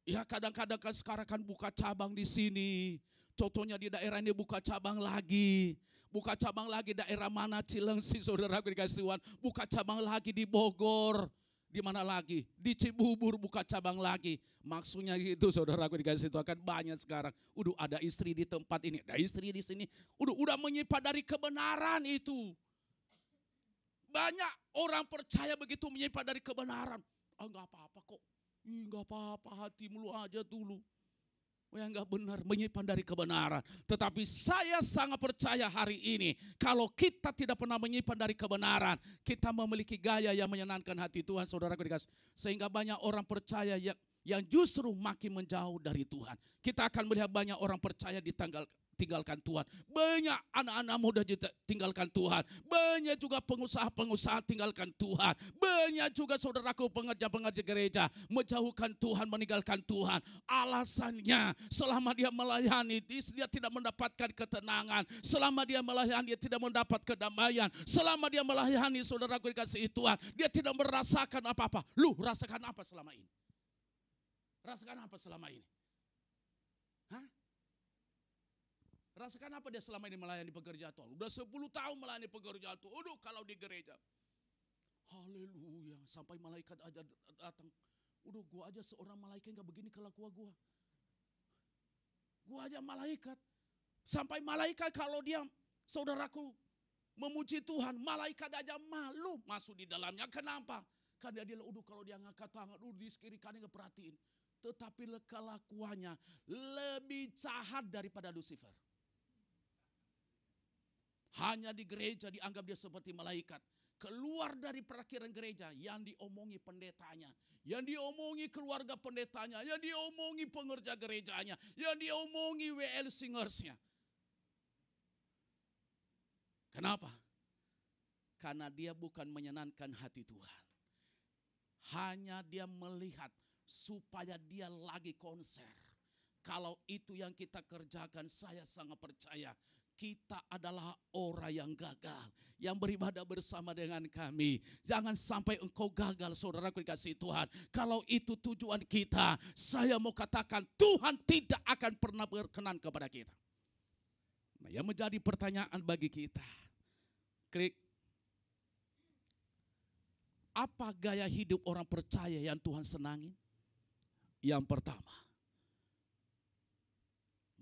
Ya kadang-kadang kan sekarang kan buka cabang di sini. Contohnya di daerah ini buka cabang lagi. Buka cabang lagi daerah mana Cilengsi saudara dikasih Tuhan. Buka cabang lagi di Bogor. Di mana lagi? Di Cibubur buka cabang lagi. Maksudnya itu saudaraku dikasih Tuhan kan banyak sekarang. Udah ada istri di tempat ini, ada istri di sini. Udah menyimpan dari kebenaran itu. Banyak orang percaya begitu menyimpan dari kebenaran. Enggak apa-apa kok. Enggak apa-apa, hatimu aja dulu. Yang enggak benar menyimpan dari kebenaran. Tetapi saya sangat percaya hari ini. Kalau kita tidak pernah menyimpan dari kebenaran. Kita memiliki gaya yang menyenangkan hati Tuhan. Saudara dikasih. Sehingga banyak orang percaya yang justru makin menjauh dari Tuhan. Kita akan melihat banyak orang percaya tinggalkan Tuhan. Banyak anak-anak muda tinggalkan Tuhan. Banyak juga pengusaha-pengusaha tinggalkan Tuhan. Banyak juga saudaraku pengerja-pengerja gereja menjauhkan Tuhan, meninggalkan Tuhan. Alasannya selama dia melayani dia tidak mendapatkan ketenangan. Selama dia melayani dia tidak mendapat kedamaian. Selama dia melayani saudaraku dikasihi Tuhan, dia tidak merasakan apa-apa. Lu rasakan apa selama ini? Rasakan apa selama ini? Hah? Rasakan apa dia selama ini melayani pekerjaan Tuhan? Udah 10 tahun melayani pekerjaan Tuhan. Aduh, kalau di gereja. Haleluya. Sampai malaikat aja datang. Udah, gua aja seorang malaikat gak begini kelakuan gua. Gua aja malaikat. Sampai malaikat kalau dia, saudaraku, memuji Tuhan, malaikat aja malu masuk di dalamnya. Kenapa? Karena dia, kalau dia ngangkat tangan, di kiri kanan gak perhatiin. Tetapi kelakuannya lebih jahat daripada Lucifer. Hanya di gereja dianggap dia seperti malaikat. Keluar dari parkiran gereja, yang diomongi pendetanya, yang diomongi keluarga pendetanya, yang diomongi pengerja gerejanya, yang diomongi WL singersnya. Kenapa? Karena dia bukan menyenangkan hati Tuhan. Hanya dia melihat supaya dia lagi konser. Kalau itu yang kita kerjakan, saya sangat percaya kita adalah orang yang gagal, yang beribadah bersama dengan kami. Jangan sampai engkau gagal, saudaraku dikasihi Tuhan. Kalau itu tujuan kita, saya mau katakan Tuhan tidak akan pernah berkenan kepada kita. Nah, yang menjadi pertanyaan bagi kita, klik. Apa gaya hidup orang percaya yang Tuhan senangi? Yang pertama,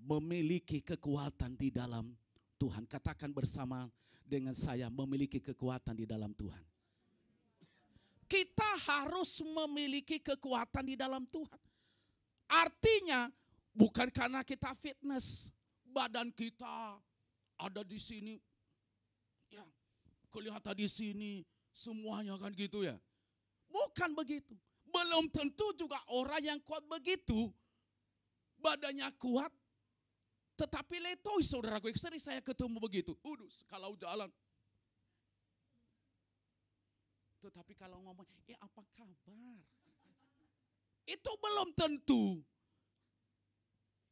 memiliki kekuatan di dalam Tuhan. Katakan bersama dengan saya, memiliki kekuatan di dalam Tuhan. Kita harus memiliki kekuatan di dalam Tuhan. Artinya bukan karena kita fitness, badan kita ada di sini, ya kelihatan di sini semuanya kan gitu ya. Bukan begitu. Belum tentu juga orang yang kuat begitu, badannya kuat, tetapi letoy, saudaraku. Sering saya ketemu begitu. Kalau jalan. Tetapi kalau ngomong, apa kabar? Itu belum tentu.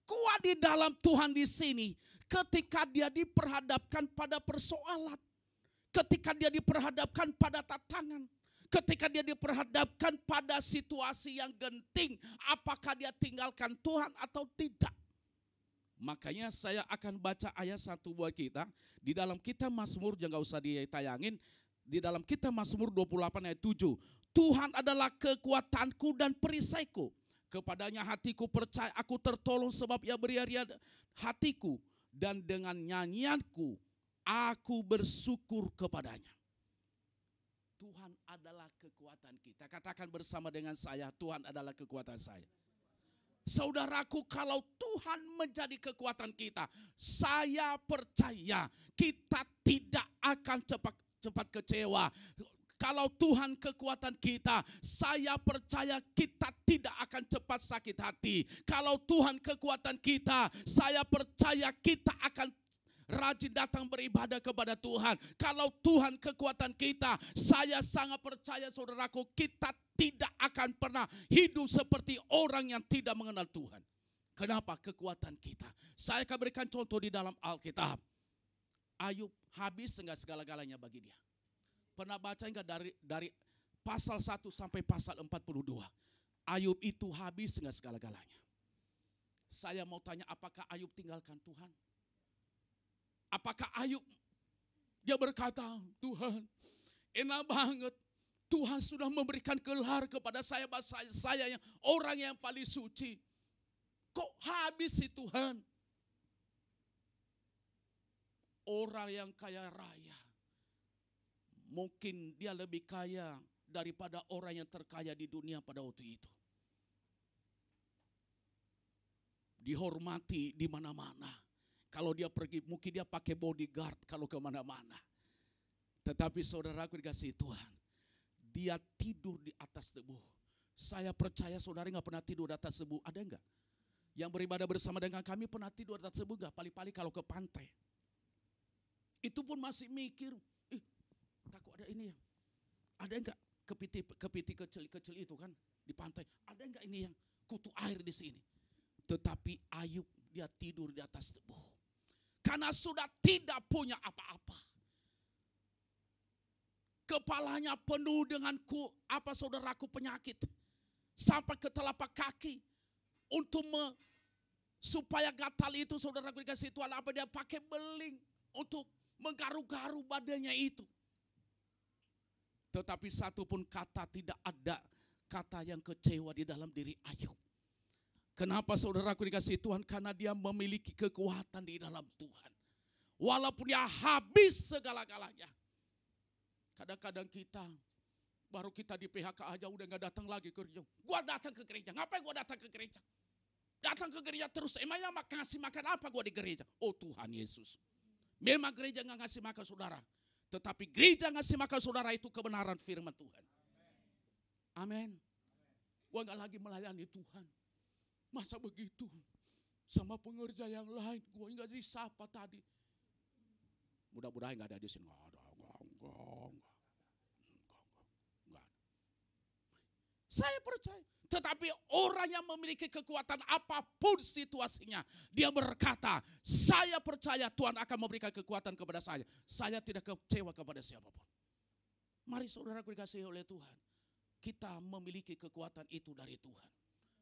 Kuat di dalam Tuhan di sini ketika dia diperhadapkan pada persoalan. Ketika dia diperhadapkan pada tantangan. Ketika dia diperhadapkan pada situasi yang genting. Apakah dia tinggalkan Tuhan atau tidak? Makanya saya akan baca ayat satu buat kita. Di dalam kitab Mazmur, jangan usah ditayangin. Di dalam kitab Mazmur 28 ayat 7. Tuhan adalah kekuatanku dan perisaiku. Kepadanya hatiku percaya, aku tertolong sebab ia beri hatiku. Dan dengan nyanyianku, aku bersyukur kepadanya. Tuhan adalah kekuatan kita. Katakan bersama dengan saya, Tuhan adalah kekuatan saya. Saudaraku, kalau Tuhan menjadi kekuatan kita, saya percaya kita tidak akan cepat kecewa. Kalau Tuhan kekuatan kita, saya percaya kita tidak akan cepat sakit hati. Kalau Tuhan kekuatan kita, saya percaya kita akan rajin datang beribadah kepada Tuhan. Kalau Tuhan kekuatan kita, saya sangat percaya, saudaraku, kita tidak akan pernah hidup seperti orang yang tidak mengenal Tuhan. Kenapa? Kekuatan kita. Saya akan berikan contoh di dalam Alkitab. Ayub habis enggak segala-galanya bagi dia. Pernah baca enggak dari pasal 1 sampai pasal 42. Ayub itu habis enggak segala-galanya. Saya mau tanya, apakah Ayub tinggalkan Tuhan? Apakah Ayub dia berkata, Tuhan enak banget, Tuhan sudah memberikan gelar kepada saya yang orang yang paling suci. Kok habis sih Tuhan? Orang yang kaya raya, mungkin dia lebih kaya daripada orang yang terkaya di dunia pada waktu itu. Dihormati di mana-mana. Kalau dia pergi, mungkin dia pakai bodyguard kalau kemana-mana. Tetapi saudaraku dikasihi Tuhan, dia tidur di atas tebu. Saya percaya saudara nggak pernah tidur di atas tebu, ada nggak? Yang beribadah bersama dengan kami pernah tidur di atas tebu nggak? Paling-paling kalau ke pantai. Itu pun masih mikir, takut ada ini ya. Ada enggak kepiti kecil itu kan di pantai? Ada enggak ini yang kutu air di sini? Tetapi Ayub dia tidur di atas tebu. Karena sudah tidak punya apa-apa. Kepalanya penuh dengan saudaraku penyakit. Sampai ke telapak kaki. Untuk Supaya gatal itu saudara dikasih Tuhan apa dia pakai beling untuk menggaru-garu badannya itu. Tetapi satu pun kata tidak ada kata yang kecewa di dalam diri Ayub. Kenapa saudaraku dikasih Tuhan? Karena dia memiliki kekuatan di dalam Tuhan. Walaupun dia habis segala-galanya. Kadang-kadang kita, baru kita di PHK aja udah gak datang lagi ke gereja. Gua datang ke gereja, ngapain gua datang ke gereja? Datang ke gereja terus, emangnya ngasih makan apa gua di gereja? Oh Tuhan Yesus. Memang gereja gak ngasih makan saudara. Tetapi gereja ngasih makan saudara itu kebenaran firman Tuhan. Amin. Gua gak lagi melayani Tuhan. Masa begitu? Sama pengerja yang lain, gua gak disapa tadi. Mudah-mudahan gak ada di sini. Enggak. Saya percaya. Tetapi orang yang memiliki kekuatan apapun situasinya. Dia berkata, saya percaya Tuhan akan memberikan kekuatan kepada saya. Saya tidak kecewa kepada siapapun. Mari saudaraku dikasihi oleh Tuhan. Kita memiliki kekuatan itu dari Tuhan.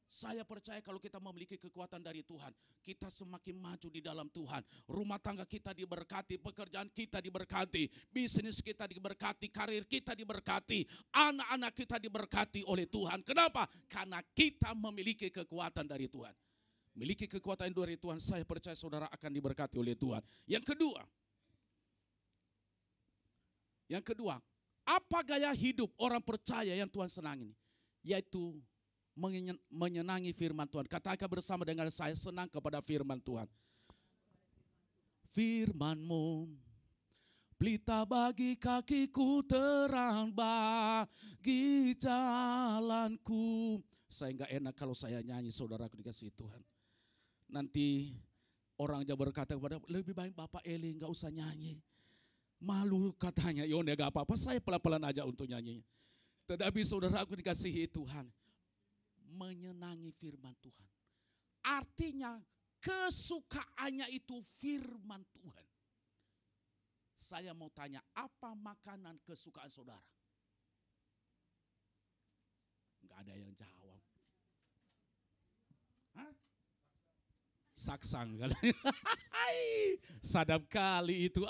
Saya percaya kalau kita memiliki kekuatan dari Tuhan, kita semakin maju di dalam Tuhan. Rumah tangga kita diberkati, pekerjaan kita diberkati, bisnis kita diberkati, karir kita diberkati, anak-anak kita diberkati oleh Tuhan. Kenapa? Karena kita memiliki kekuatan dari Tuhan. Memiliki kekuatan dari Tuhan, saya percaya saudara akan diberkati oleh Tuhan. Yang kedua, apa gaya hidup orang percaya yang Tuhan senangi? Yaitu menyenangi firman Tuhan. Katakan bersama dengan saya, senang kepada firman Tuhan. Firman-Mu pelita bagi kakiku, terang bagi jalanku. Saya enggak enak kalau saya nyanyi, saudaraku dikasih Tuhan. Nanti orang aja berkata kepada, lebih baik Bapak Eli enggak usah nyanyi. Malu katanya, yaudah enggak apa-apa, saya pelan-pelan aja untuk nyanyinya. Tetapi saudaraku dikasihi Tuhan, menyenangi firman Tuhan. Artinya kesukaannya itu firman Tuhan. Saya mau tanya, apa makanan kesukaan saudara? Enggak ada yang jawab. Hah? Saksang kan? Sadap kali itu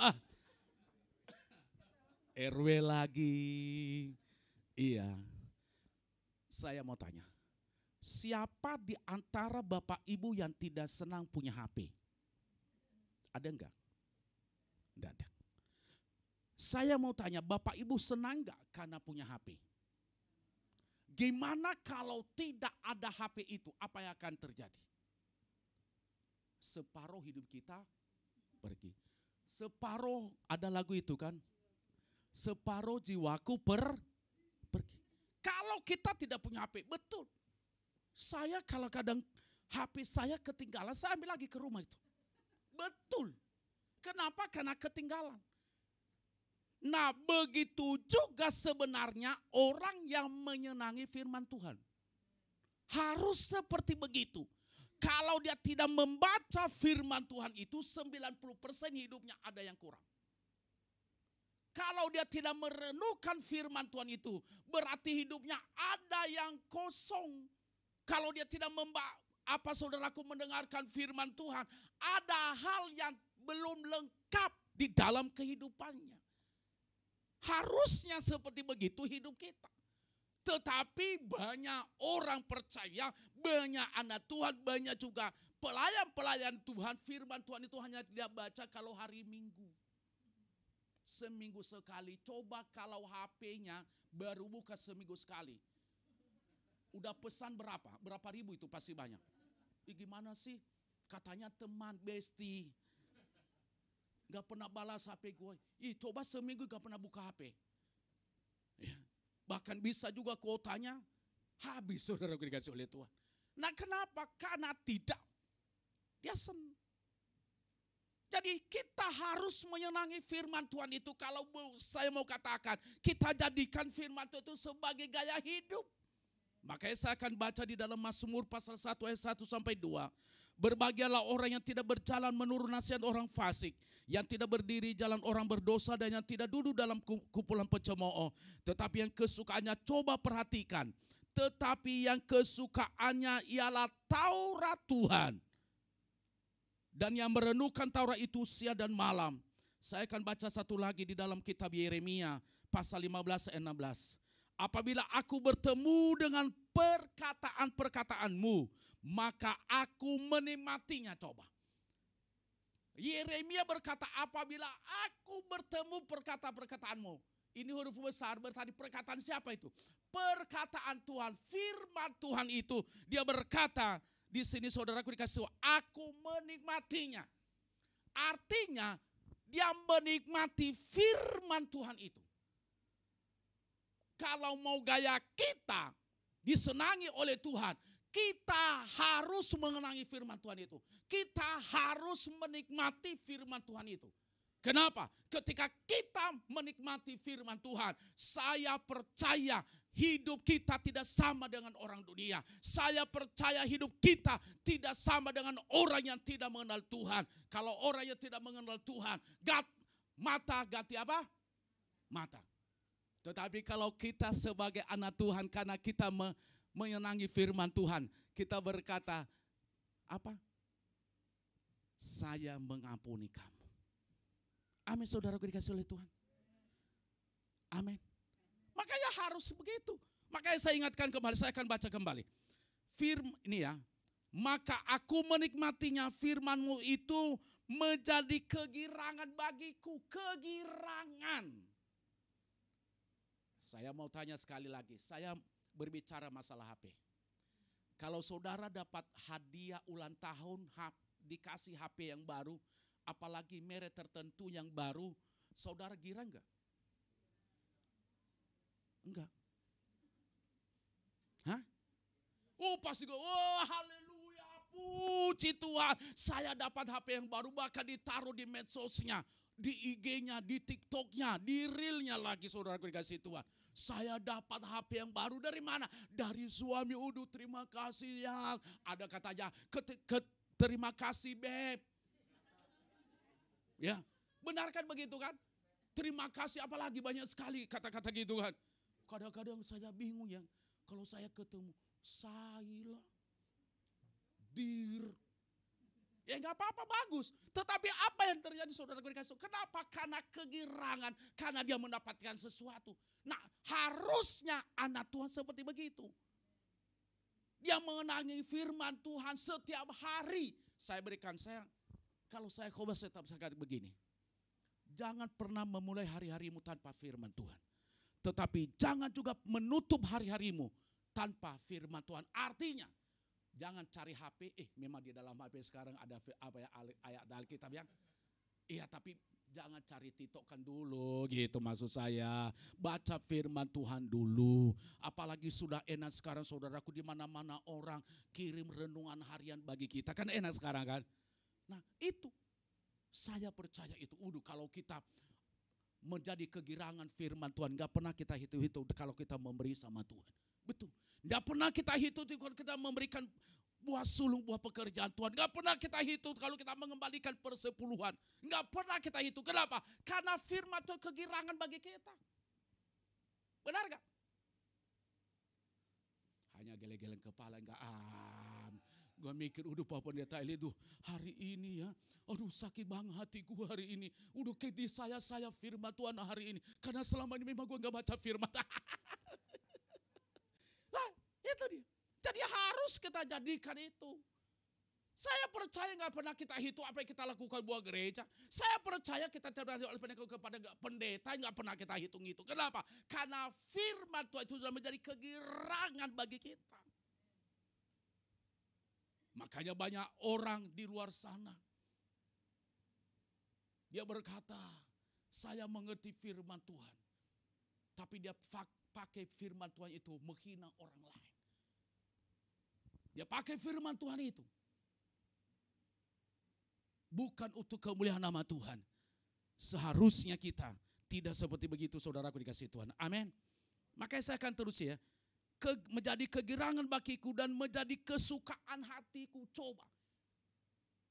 RW lagi. Iya. Saya mau tanya. Siapa di antara Bapak Ibu yang tidak senang punya HP? Ada enggak? Enggak ada. Saya mau tanya, Bapak Ibu senang enggak karena punya HP? Gimana kalau tidak ada HP itu, apa yang akan terjadi? Separuh hidup kita pergi. Separuh, ada lagu itu kan? Separuh jiwaku pergi. Kalau kita tidak punya HP, betul. Saya kalau kadang HP saya ketinggalan, saya ambil lagi ke rumah itu. Betul. Kenapa? Karena ketinggalan. Nah, begitu juga sebenarnya orang yang menyenangi firman Tuhan. Harus seperti begitu. Kalau dia tidak membaca firman Tuhan itu, 90% hidupnya ada yang kurang. Kalau dia tidak merenungkan firman Tuhan itu, berarti hidupnya ada yang kosong. Kalau dia tidak saudaraku mendengarkan firman Tuhan, ada hal yang belum lengkap di dalam kehidupannya. Harusnya seperti begitu hidup kita. Tetapi banyak orang percaya, banyak anak Tuhan, banyak juga pelayan-pelayan Tuhan, firman Tuhan itu hanya dia baca kalau hari Minggu. Seminggu sekali, coba kalau HP-nya baru buka seminggu sekali. Udah pesan berapa? Berapa ribu itu pasti banyak. Gimana sih? Katanya teman, bestie. Gak pernah balas HP gue. Coba seminggu gak pernah buka HP. Ya. Bahkan bisa juga kuotanya habis, saudara dikasih oleh Tuhan. Nah kenapa? Karena tidak. Dia senang. Jadi kita harus menyenangi firman Tuhan itu. Kalau saya mau katakan, kita jadikan firman Tuhan itu sebagai gaya hidup. Makanya saya akan baca di dalam Mazmur pasal 1 ayat 1 sampai 2. Berbahagialah orang yang tidak berjalan menurut nasihat orang fasik, yang tidak berdiri jalan orang berdosa, dan yang tidak duduk dalam kumpulan pencemooh. Tetapi yang kesukaannya, coba perhatikan. Tetapi yang kesukaannya ialah Taurat Tuhan. dan yang merenungkan Taurat itu siang dan malam. Saya akan baca satu lagi di dalam kitab Yeremia pasal 15 ayat 16. Apabila aku bertemu dengan perkataan-perkataanmu, maka aku menikmatinya. Coba. Yeremia berkata, apabila aku bertemu perkataan-perkataanmu. Ini huruf besar, berarti perkataan siapa itu? Perkataan Tuhan, firman Tuhan itu. Dia berkata, di sini saudaraku dikasih tahu, aku menikmatinya. Artinya, dia menikmati firman Tuhan itu. Kalau mau gaya kita disenangi oleh Tuhan, kita harus mengenangi firman Tuhan itu. Kita harus menikmati firman Tuhan itu. Kenapa? Ketika kita menikmati firman Tuhan, saya percaya hidup kita tidak sama dengan orang dunia. Saya percaya hidup kita tidak sama dengan orang yang tidak mengenal Tuhan. Kalau orang yang tidak mengenal Tuhan, mata ganti apa? Mata. Tetapi kalau kita sebagai anak Tuhan, karena kita menyenangi firman Tuhan, kita berkata, apa? Saya mengampuni kamu. Amin, saudaraku dikasih oleh Tuhan. Amin. Makanya harus begitu. Makanya saya ingatkan kembali, saya akan baca kembali. Ini ya, maka aku menikmatinya, firmanmu itu menjadi kegirangan bagiku. Kegirangan. Saya mau tanya sekali lagi, saya berbicara masalah HP. Kalau saudara dapat hadiah ulang tahun, dikasih HP yang baru, apalagi merek tertentu yang baru, saudara girang enggak? Enggak. Hah? Oh pasti gue, oh haleluya, puji Tuhan, saya dapat HP yang baru, bahkan ditaruh di medsosnya, di IG-nya, di TikTok-nya, di Reel-nya lagi, saudara dikasih Tuhan. Saya dapat HP yang baru dari mana? Dari suami. Udah terima kasih ya. Ada katanya, terima kasih beb. Ya, benar kan begitu kan? Terima kasih, apalagi banyak sekali kata-kata gitu kan. Kadang-kadang saya bingung ya, kalau saya ketemu Saila, Dir, ya nggak apa-apa, bagus. Tetapi apa yang terjadi saudara dikasih? Kenapa? Karena kegirangan, karena dia mendapatkan sesuatu. Nah harusnya anak Tuhan seperti begitu. Dia mengenangi firman Tuhan setiap hari. Saya berikan, kalau saya khotbah saya tetap kata begini. Jangan pernah memulai hari-harimu tanpa firman Tuhan. Tetapi jangan juga menutup hari-harimu tanpa firman Tuhan. Artinya, jangan cari HP, memang di dalam HP sekarang ada apa ya, ayat Alkitab yang, iya tapi jangan cari tiktokan dulu gitu maksud saya. Baca firman Tuhan dulu. Apalagi sudah enak sekarang saudaraku, di mana-mana orang kirim renungan harian bagi kita. Kan enak sekarang kan. Nah itu, saya percaya itu. Kalau kita menjadi kegirangan firman Tuhan, gak pernah kita hitung-hitung kalau kita memberi sama Tuhan. Betul. Gak pernah kita hitung kalau kita memberikan buah sulung, buah pekerjaan Tuhan. Gak pernah kita hitung kalau kita mengembalikan persepuluhan. Gak pernah kita hitung. Kenapa? Karena firman Tuhan kegirangan bagi kita. Benar gak? Hanya geleng-geleng kepala, enggak Gue mikir, Pak Pendeta Eli tuh hari ini ya, aduh sakit banget hatiku hari ini. Kayak di saya firman Tuhan hari ini. Karena selama ini memang gue gak baca firman. Nah itu dia. Jadi harus kita jadikan itu. Saya percaya gak pernah kita hitung apa yang kita lakukan buat gereja. Saya percaya kita terhadap oleh kepada pendeta gak pernah kita hitung itu. Kenapa? Karena firman Tuhan itu sudah menjadi kegirangan bagi kita. Makanya banyak orang di luar sana. Dia berkata, saya mengerti firman Tuhan. Tapi dia pakai firman Tuhan itu menghina orang lain. Dia pakai firman Tuhan itu. Bukan untuk kemuliaan nama Tuhan. Seharusnya kita tidak seperti begitu saudaraku dikasih Tuhan. Amin. Makanya saya akan terus ya. Menjadi kegirangan bagiku dan menjadi kesukaan hatiku. Coba.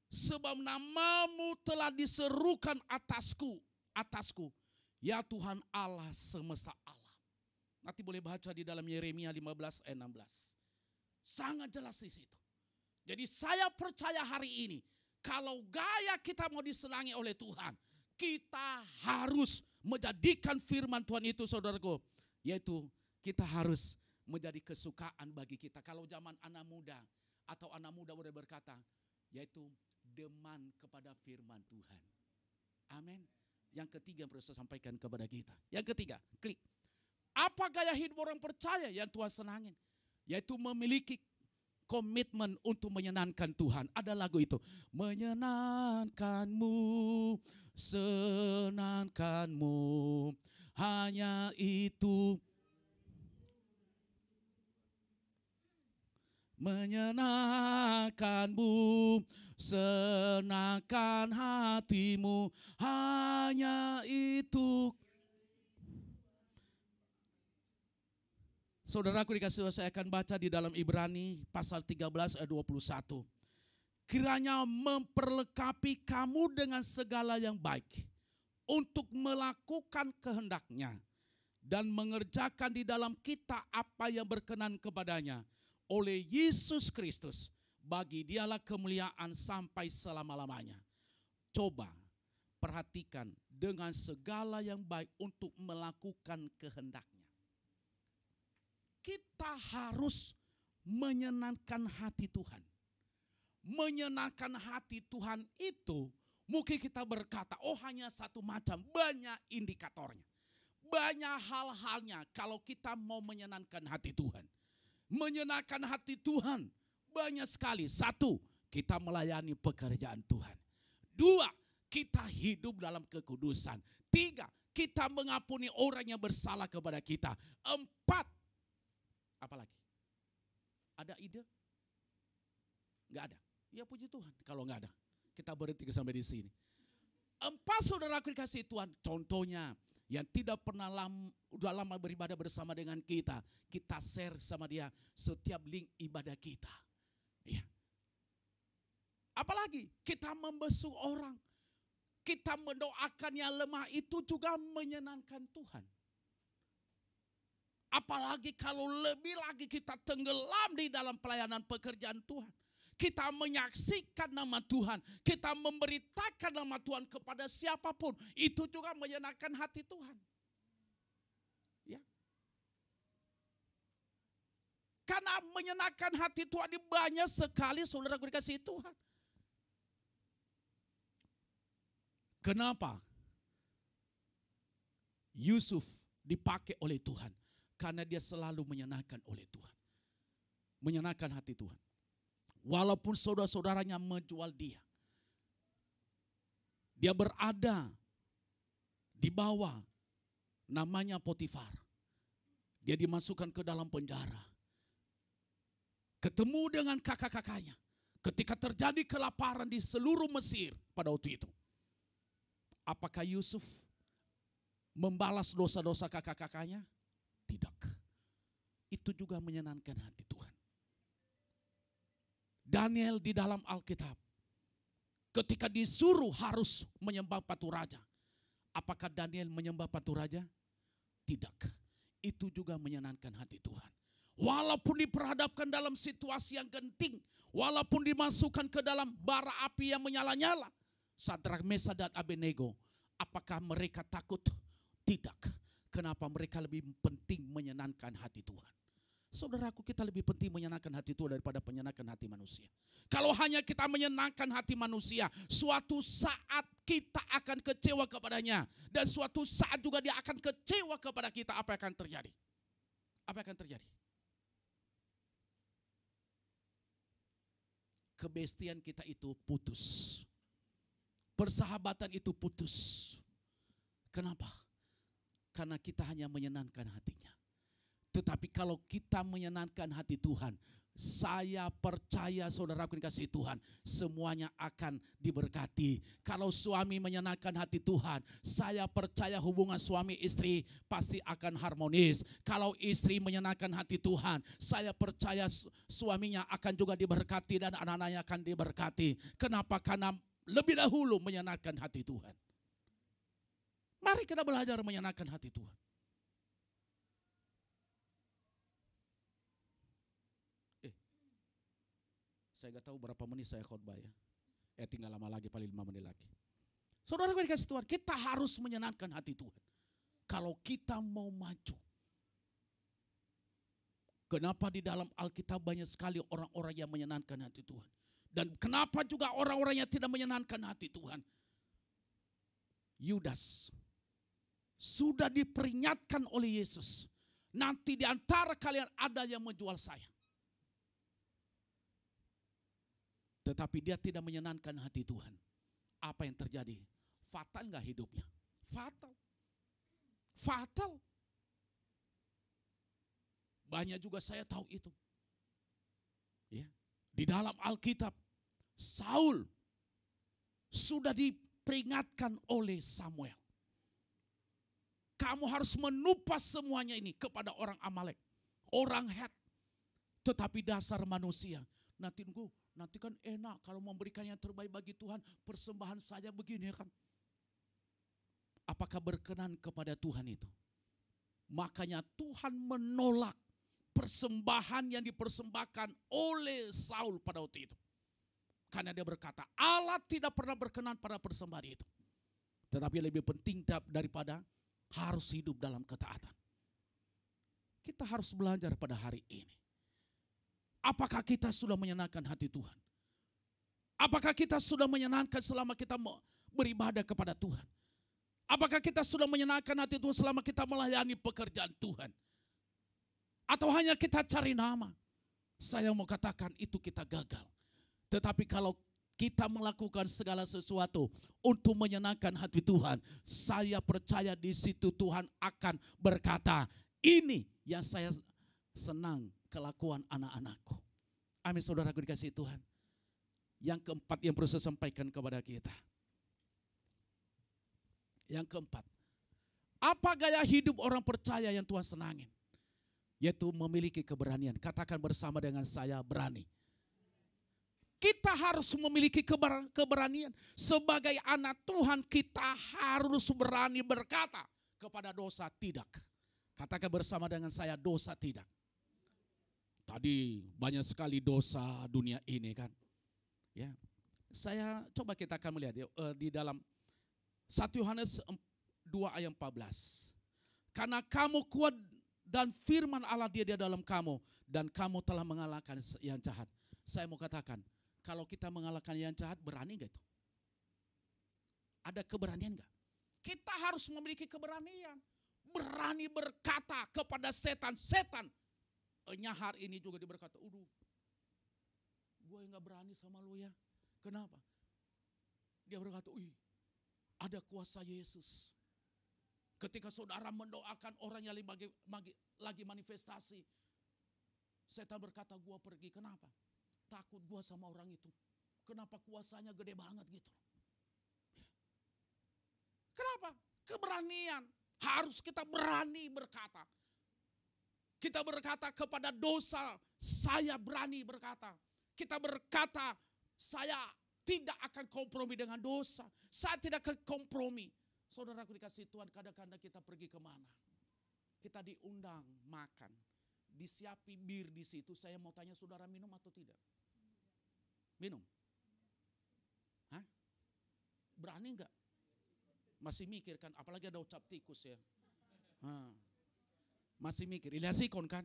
Sebab namamu telah diserukan atasku. Ya Tuhan Allah semesta alam. Nanti boleh baca di dalam Yeremia 15 ayat 16. Sangat jelas di situ. Jadi saya percaya hari ini. Kalau gaya kita mau disenangi oleh Tuhan, kita harus menjadikan firman Tuhan itu, saudaraku, yaitu kita harus menjadi kesukaan bagi kita. Kalau zaman anak muda atau anak muda boleh berkata, yaitu deman kepada firman Tuhan. Amin. Yang ketiga yang perlu saya sampaikan kepada kita. Yang ketiga, klik. Apa gaya hidup orang percaya yang Tuhan senangin? Yaitu memiliki komitmen untuk menyenangkan Tuhan. Ada lagu itu. Menyenangkanmu, senangkanmu, hanya itu. Menyenangkanmu, senangkan hatimu, hanya itu. Saudaraku dikasih, saya akan baca di dalam Ibrani pasal 13 ayat 21. Kiranya memperlengkapi kamu dengan segala yang baik untuk melakukan kehendaknya dan mengerjakan di dalam kita apa yang berkenan kepadanya oleh Yesus Kristus. Bagi dialah kemuliaan sampai selama-lamanya. Coba perhatikan dengan segala yang baik untuk melakukan kehendaknya. Kita harus menyenangkan hati Tuhan. Menyenangkan hati Tuhan itu mungkin kita berkata, oh hanya satu macam, banyak indikatornya. Banyak hal-halnya kalau kita mau menyenangkan hati Tuhan. Menyenangkan hati Tuhan banyak sekali. Satu, kita melayani pekerjaan Tuhan. Dua, kita hidup dalam kekudusan. Tiga, kita mengampuni orang yang bersalah kepada kita. Empat, apalagi? Ada ide? Enggak ada. Ya puji Tuhan kalau enggak ada. Kita berhenti sampai di sini. Empat, saudaraku dikasih Tuhan. Contohnya yang tidak pernah udah lama beribadah bersama dengan kita. Kita share sama dia setiap link ibadah kita. Ya. Apalagi kita membesu orang. Kita mendoakan yang lemah, itu juga menyenangkan Tuhan. Apalagi kalau lebih lagi kita tenggelam di dalam pelayanan pekerjaan Tuhan. Kita menyaksikan nama Tuhan. Kita memberitakan nama Tuhan kepada siapapun. Itu juga menyenangkan hati Tuhan. Ya. Karena menyenangkan hati Tuhan ini banyak sekali saudara dikasih Tuhan. Kenapa Yusuf dipakai oleh Tuhan? Karena dia selalu menyenangkan oleh Tuhan. Menyenangkan hati Tuhan. Walaupun saudara-saudaranya menjual dia. Dia berada di bawah namanya Potifar. Dia dimasukkan ke dalam penjara. Ketemu dengan kakak-kakaknya. Ketika terjadi kelaparan di seluruh Mesir pada waktu itu. Apakah Yusuf membalas dosa-dosa kakak-kakaknya? Tidak. Itu juga menyenangkan hati Tuhan. Daniel di dalam Alkitab. Ketika disuruh harus menyembah patung raja. Apakah Daniel menyembah patung raja? Tidak. Itu juga menyenangkan hati Tuhan. Walaupun diperhadapkan dalam situasi yang genting. Walaupun dimasukkan ke dalam bara api yang menyala-nyala. Sadrak, Mesak, dan Abednego. Apakah mereka takut? Tidak. Kenapa? Mereka lebih penting menyenangkan hati Tuhan. Saudaraku, kita lebih penting menyenangkan hati Tuhan daripada menyenangkan hati manusia. Kalau hanya kita menyenangkan hati manusia, suatu saat kita akan kecewa kepadanya. Dan suatu saat juga dia akan kecewa kepada kita. Apa yang akan terjadi? Apa yang akan terjadi? Kebestian kita itu putus. Persahabatan itu putus. Kenapa? Karena kita hanya menyenangkan hatinya. Tetapi kalau kita menyenangkan hati Tuhan, saya percaya saudaraku dikasih Tuhan, semuanya akan diberkati. Kalau suami menyenangkan hati Tuhan, saya percaya hubungan suami istri pasti akan harmonis. Kalau istri menyenangkan hati Tuhan, saya percaya suaminya akan juga diberkati dan anak-anaknya akan diberkati. Kenapa? Karena lebih dahulu menyenangkan hati Tuhan. Mari kita belajar menyenangkan hati Tuhan. Saya gak tahu berapa menit saya khotbah ya. Tinggal lama lagi, paling 5 menit lagi. Saudara dikasih Tuhan, kita harus menyenangkan hati Tuhan. Kalau kita mau maju. Kenapa di dalam Alkitab banyak sekali orang-orang yang menyenangkan hati Tuhan. Dan kenapa juga orang-orang yang tidak menyenangkan hati Tuhan. Yudas sudah diperingatkan oleh Yesus. Nanti di antara kalian ada yang menjual saya. Tetapi dia tidak menyenangkan hati Tuhan. Apa yang terjadi? Fatal nggak hidupnya? Fatal. Fatal. Banyak juga saya tahu itu. Ya. Di dalam Alkitab, Saul sudah diperingatkan oleh Samuel. Kamu harus menumpas semuanya ini kepada orang Amalek, orang Het. Tetapi dasar manusia, nanti kan enak kalau memberikan yang terbaik bagi Tuhan, persembahan saja begini kan. Apakah berkenan kepada Tuhan itu? Makanya Tuhan menolak persembahan yang dipersembahkan oleh Saul pada waktu itu. Karena dia berkata, Allah tidak pernah berkenan pada persembahan itu. Tetapi lebih penting daripada harus hidup dalam ketaatan. Kita harus belajar pada hari ini. Apakah kita sudah menyenangkan hati Tuhan? Apakah kita sudah menyenangkan selama kita beribadah kepada Tuhan? Apakah kita sudah menyenangkan hati Tuhan selama kita melayani pekerjaan Tuhan? Atau hanya kita cari nama? Saya mau katakan itu kita gagal. Tetapi kalau kita melakukan segala sesuatu untuk menyenangkan hati Tuhan, saya percaya di situ Tuhan akan berkata, ini yang saya senang kelakuan anak-anakku. Amin, saudaraku dikasihi Tuhan. Yang keempat yang perlu saya sampaikan kepada kita. Yang keempat, apa gaya hidup orang percaya yang Tuhan senangin? Yaitu memiliki keberanian. Katakan bersama dengan saya, berani. Kita harus memiliki keberanian. Sebagai anak Tuhan kita harus berani berkata kepada dosa tidak. Katakan bersama dengan saya, dosa tidak. Tadi banyak sekali dosa dunia ini kan. Ya, saya coba kita akan melihat ya, di dalam 1 Yohanes 2 ayat 14. Karena kamu kuat dan firman Allah dia di dalam kamu. Dan kamu telah mengalahkan yang jahat. Saya mau katakan, kalau kita mengalahkan yang jahat, berani gak itu? Ada keberanian gak? Kita harus memiliki keberanian. Berani berkata kepada setan. Setan, nyahar ini juga dia berkata, gue gak berani sama lu ya. Kenapa? Dia berkata, ada kuasa Yesus. Ketika saudara mendoakan orang yang lagi manifestasi. Setan berkata, gua pergi. Kenapa? Takut gua sama orang itu. Kenapa kuasanya gede banget gitu. Kenapa? Keberanian. Harus kita berani berkata. Kita berkata kepada dosa, saya berani berkata. Kita berkata, saya tidak akan kompromi dengan dosa. Saya tidak akan kompromi. Saudaraku dikasih Tuhan, kadang-kadang kita pergi kemana? Kita diundang makan, disiapi bir di situ. Saya mau tanya saudara minum atau tidak? Minum? Hah? Berani enggak? Masih mikir kan, apalagi ada ucap tikus ya. Masih mikir, Ilya Sikon kan?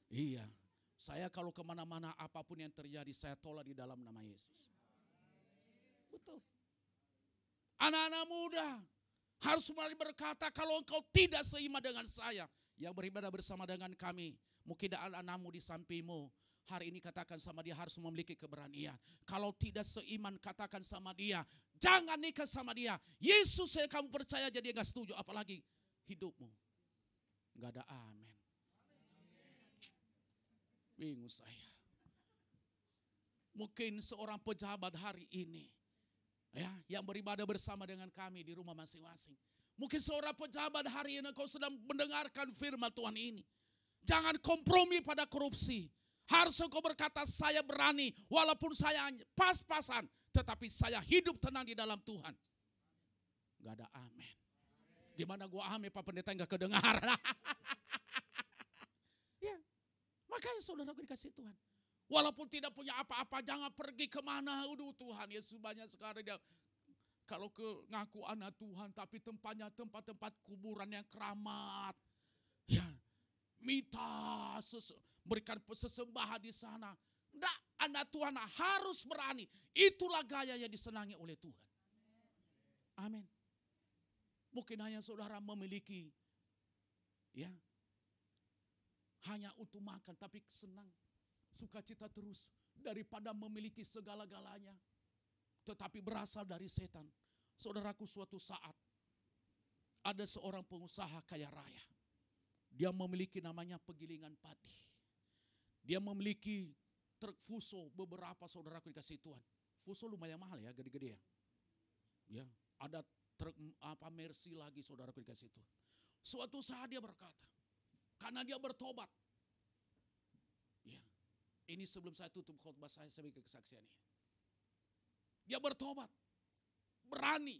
Iya, saya kalau kemana-mana apapun yang terjadi saya tolak di dalam nama Yesus. Betul. Anak-anak muda harus mulai berkata, kalau engkau tidak seiman dengan saya yang beribadah bersama dengan kami, mungkin ada anak-anakmu di sampingmu. Hari ini katakan sama dia, harus memiliki keberanian. Kalau tidak seiman, katakan sama dia, jangan nikah sama dia. Yesus yang kamu percaya jadi gak setuju, apalagi hidupmu. Gak ada amin. Bingung saya. Mungkin seorang pejabat hari ini, ya, yang beribadah bersama dengan kami di rumah masing-masing. Mungkin seorang pejabat hari ini kau sedang mendengarkan firman Tuhan ini. Jangan kompromi pada korupsi. Harus kau berkata, saya berani walaupun saya pas-pasan, tetapi saya hidup tenang di dalam Tuhan. Gak ada amin. Gimana gua amin Pak Pendeta gak kedengaran. Ya, makanya saudara dikasih Tuhan. Walaupun tidak punya apa-apa, jangan pergi kemana. Aduh Tuhan Yesus, banyak sekali dia kalau ngaku anak Tuhan, tapi tempatnya tempat-tempat kuburan yang keramat. Ya, minta berikan sesembahan di sana. Enggak, anak Tuhan harus berani. Itulah gaya yang disenangi oleh Tuhan. Amin. Mungkin hanya saudara memiliki, ya, hanya untuk makan, tapi senang, sukacita terus daripada memiliki segala-galanya, tetapi berasal dari setan. Saudaraku, suatu saat ada seorang pengusaha kaya raya. Dia memiliki namanya penggilingan padi. Dia memiliki truk Fuso beberapa, saudaraku dikasih Tuhan. Fuso lumayan mahal ya, gede-gede ya. Ya, ada truk Mercy lagi, saudaraku dikasih Tuhan. Suatu saat dia berkata, karena dia bertobat. Ya, ini sebelum saya tutup khotbah saya sebagai kesaksian ini. Dia bertobat, berani.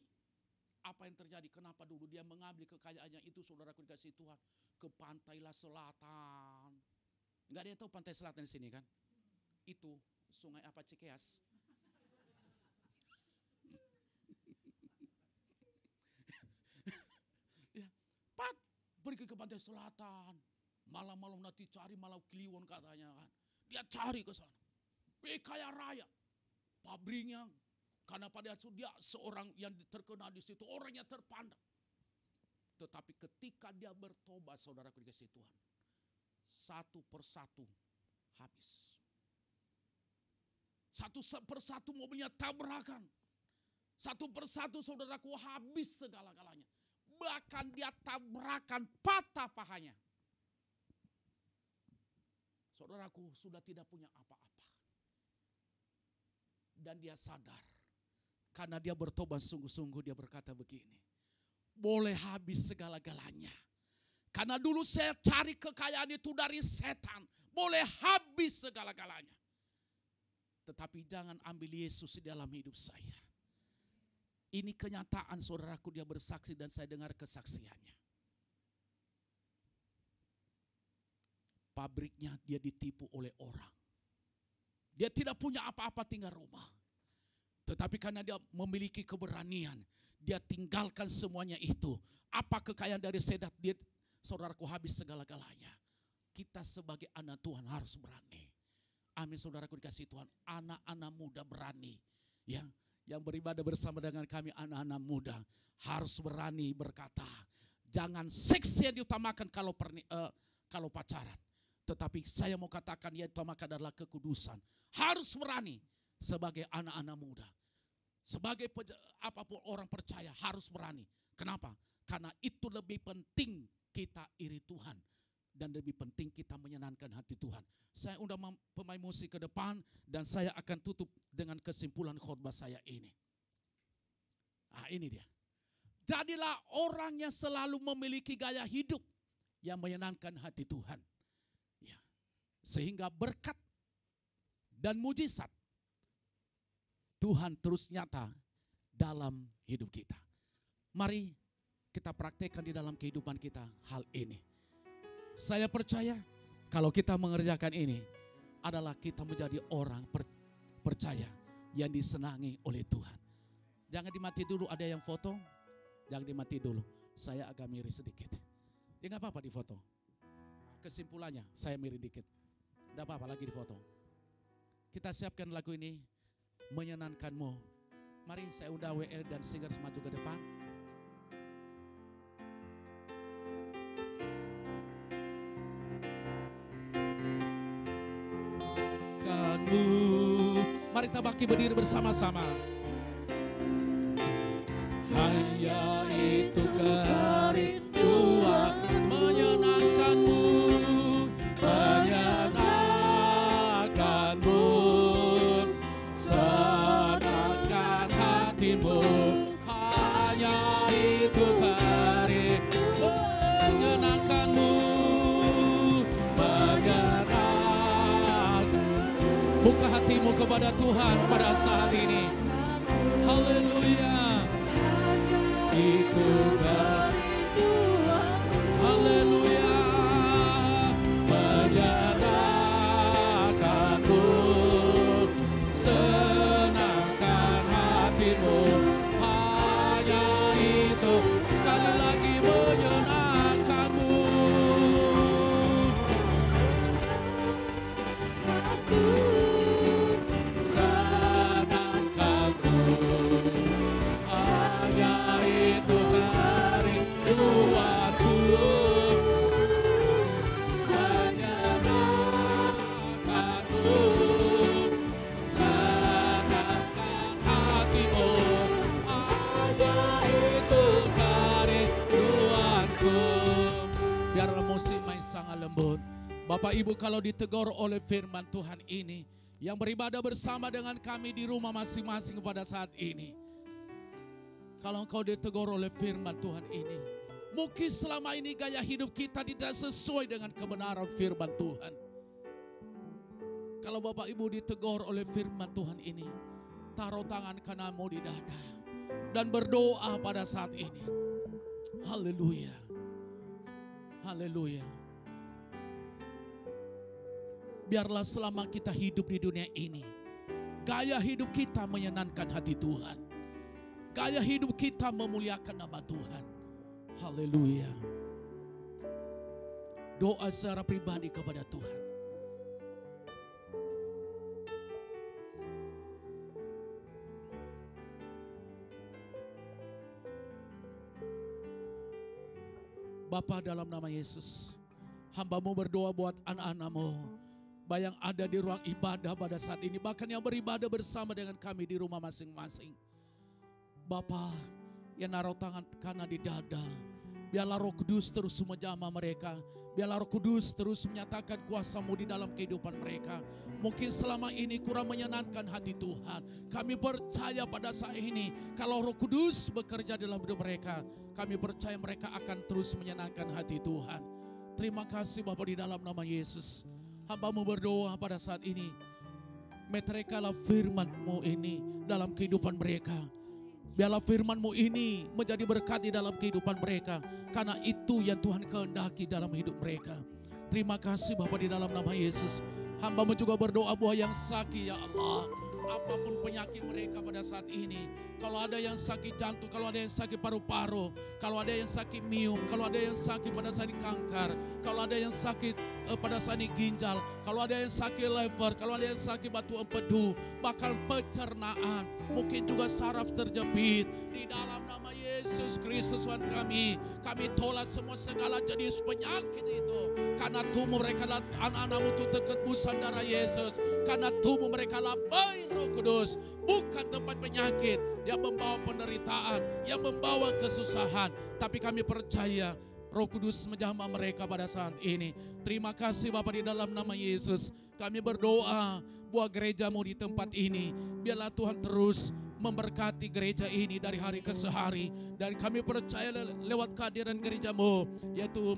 Apa yang terjadi? Kenapa dulu dia mengambil kekayaannya itu, saudaraku dikasih Tuhan, ke Pantailah Selatan. Enggak ada yang tahu Pantai Selatan di sini kan? Itu sungai apa, Cikeas. Ya, pergi ke Pantai Selatan. Malam-malam nanti cari Malau Kliwon katanya kan. Dia cari ke sana. Kaya raya. Pabriknya, karena pada saat dia seorang yang terkenal di situ, orang yang terpandang. Tetapi ketika dia bertobat, saudaraku dikasih Tuhan, satu persatu habis. Satu persatu mobilnya tabrakan. Satu persatu saudaraku habis segala-galanya. Bahkan dia tabrakan, patah pahanya. Saudaraku sudah tidak punya apa-apa. Dan dia sadar. Karena dia bertobat sungguh-sungguh, dia berkata begini. Boleh habis segala-galanya. Karena dulu saya cari kekayaan itu dari setan. Boleh habis segala-galanya. Tetapi jangan ambil Yesus di dalam hidup saya. Ini kenyataan, saudaraku, dia bersaksi dan saya dengar kesaksiannya. Pabriknya dia ditipu oleh orang. Dia tidak punya apa-apa, tinggal rumah. Tetapi karena dia memiliki keberanian, dia tinggalkan semuanya itu. Apa kekayaan dari sedat, dia, saudaraku, habis segala-galanya. Kita sebagai anak Tuhan harus berani. Amin, saudaraku dikasih Tuhan. Anak-anak muda berani. Ya, yang beribadah bersama dengan kami, anak-anak muda harus berani berkata, jangan seks yang diutamakan kalau pacaran. Tetapi saya mau katakan yang diutamakan adalah kekudusan. Harus berani sebagai anak-anak muda. Sebagai apapun orang percaya harus berani. Kenapa? Karena itu lebih penting kita iri Tuhan. Dan lebih penting kita menyenangkan hati Tuhan. Saya undang pemain musik ke depan dan saya akan tutup dengan kesimpulan khotbah saya ini. Ah, ini dia. Jadilah orang yang selalu memiliki gaya hidup yang menyenangkan hati Tuhan. Ya. Sehingga berkat dan mujizat Tuhan terus nyata dalam hidup kita. Mari kita praktekkan di dalam kehidupan kita hal ini. Saya percaya kalau kita mengerjakan ini adalah kita menjadi orang percaya yang disenangi oleh Tuhan. Jangan dimati dulu, ada yang foto. Jangan dimati dulu. Saya agak miris sedikit. Ya nggak apa-apa di foto. Kesimpulannya saya miris dikit. Nggak apa-apa lagi di foto. Kita siapkan lagu ini, menyenangkanmu. Mari saya undang WL dan singers maju ke depan. Mari kita bangkit berdiri bersama-sama. Hanya itu kerinduan menyenangkanmu, menyenangkanmu, senangkan hatimu. Hanya itu kerinduan menyenangkanmu, buka hatimu kepada Tuhan pada saat ini. Haleluya. Itu kerinduan. Haleluya. Menyenangkanmu. Bapak Ibu kalau ditegur oleh firman Tuhan ini, yang beribadah bersama dengan kami di rumah masing-masing pada saat ini. Kalau engkau ditegur oleh firman Tuhan ini, mungkin selama ini gaya hidup kita tidak sesuai dengan kebenaran firman Tuhan. Kalau Bapak Ibu ditegur oleh firman Tuhan ini, taruh tangan kananmu di dada dan berdoa pada saat ini. Haleluya. Haleluya. Biarlah selama kita hidup di dunia ini, gaya hidup kita menyenangkan hati Tuhan. Gaya hidup kita memuliakan nama Tuhan. Haleluya. Doa secara pribadi kepada Tuhan. Bapa, dalam nama Yesus, hamba-Mu berdoa buat anak-anak-Mu yang ada di ruang ibadah pada saat ini, bahkan yang beribadah bersama dengan kami di rumah masing-masing. Bapa, yang naruh tangan kanan di dada, biarlah Roh Kudus terus menjamah mereka. Biarlah Roh Kudus terus menyatakan kuasa-Mu di dalam kehidupan mereka. Mungkin selama ini kurang menyenangkan hati Tuhan. Kami percaya pada saat ini, kalau Roh Kudus bekerja dalam hidup mereka, kami percaya mereka akan terus menyenangkan hati Tuhan. Terima kasih Bapa, di dalam nama Yesus. Hamba-Mu berdoa pada saat ini, meterikalah firman-Mu ini dalam kehidupan mereka. Biarlah firman-Mu ini menjadi berkat di dalam kehidupan mereka, karena itu yang Tuhan kehendaki dalam hidup mereka. Terima kasih Bapa, di dalam nama Yesus. Hamba-Mu juga berdoa buat yang sakit, ya Allah, apapun penyakit mereka pada saat ini. Kalau ada yang sakit jantung, kalau ada yang sakit paru-paru, kalau ada yang sakit miom, kalau ada yang sakit pada saat ini kanker, kalau ada yang sakit pada saat ini ginjal, kalau ada yang sakit liver, kalau ada yang sakit batu empedu, bahkan pencernaan, mungkin juga saraf terjepit, di dalam nama Yesus Kristus Tuhan kami tolak semua segala jenis penyakit itu. Karena tubuh mereka adalah anak-anak untuk tebusan darah Yesus. Karena tubuh mereka adalah bayi Roh Kudus, bukan tempat penyakit yang membawa penderitaan, yang membawa kesusahan. Tapi kami percaya Roh Kudus menjamah mereka pada saat ini. Terima kasih Bapa, di dalam nama Yesus. Kami berdoa buat gereja-Mu di tempat ini. Biarlah Tuhan terus memberkati gereja ini dari hari ke hari. Dan kami percaya lewat kehadiran gereja-Mu, yaitu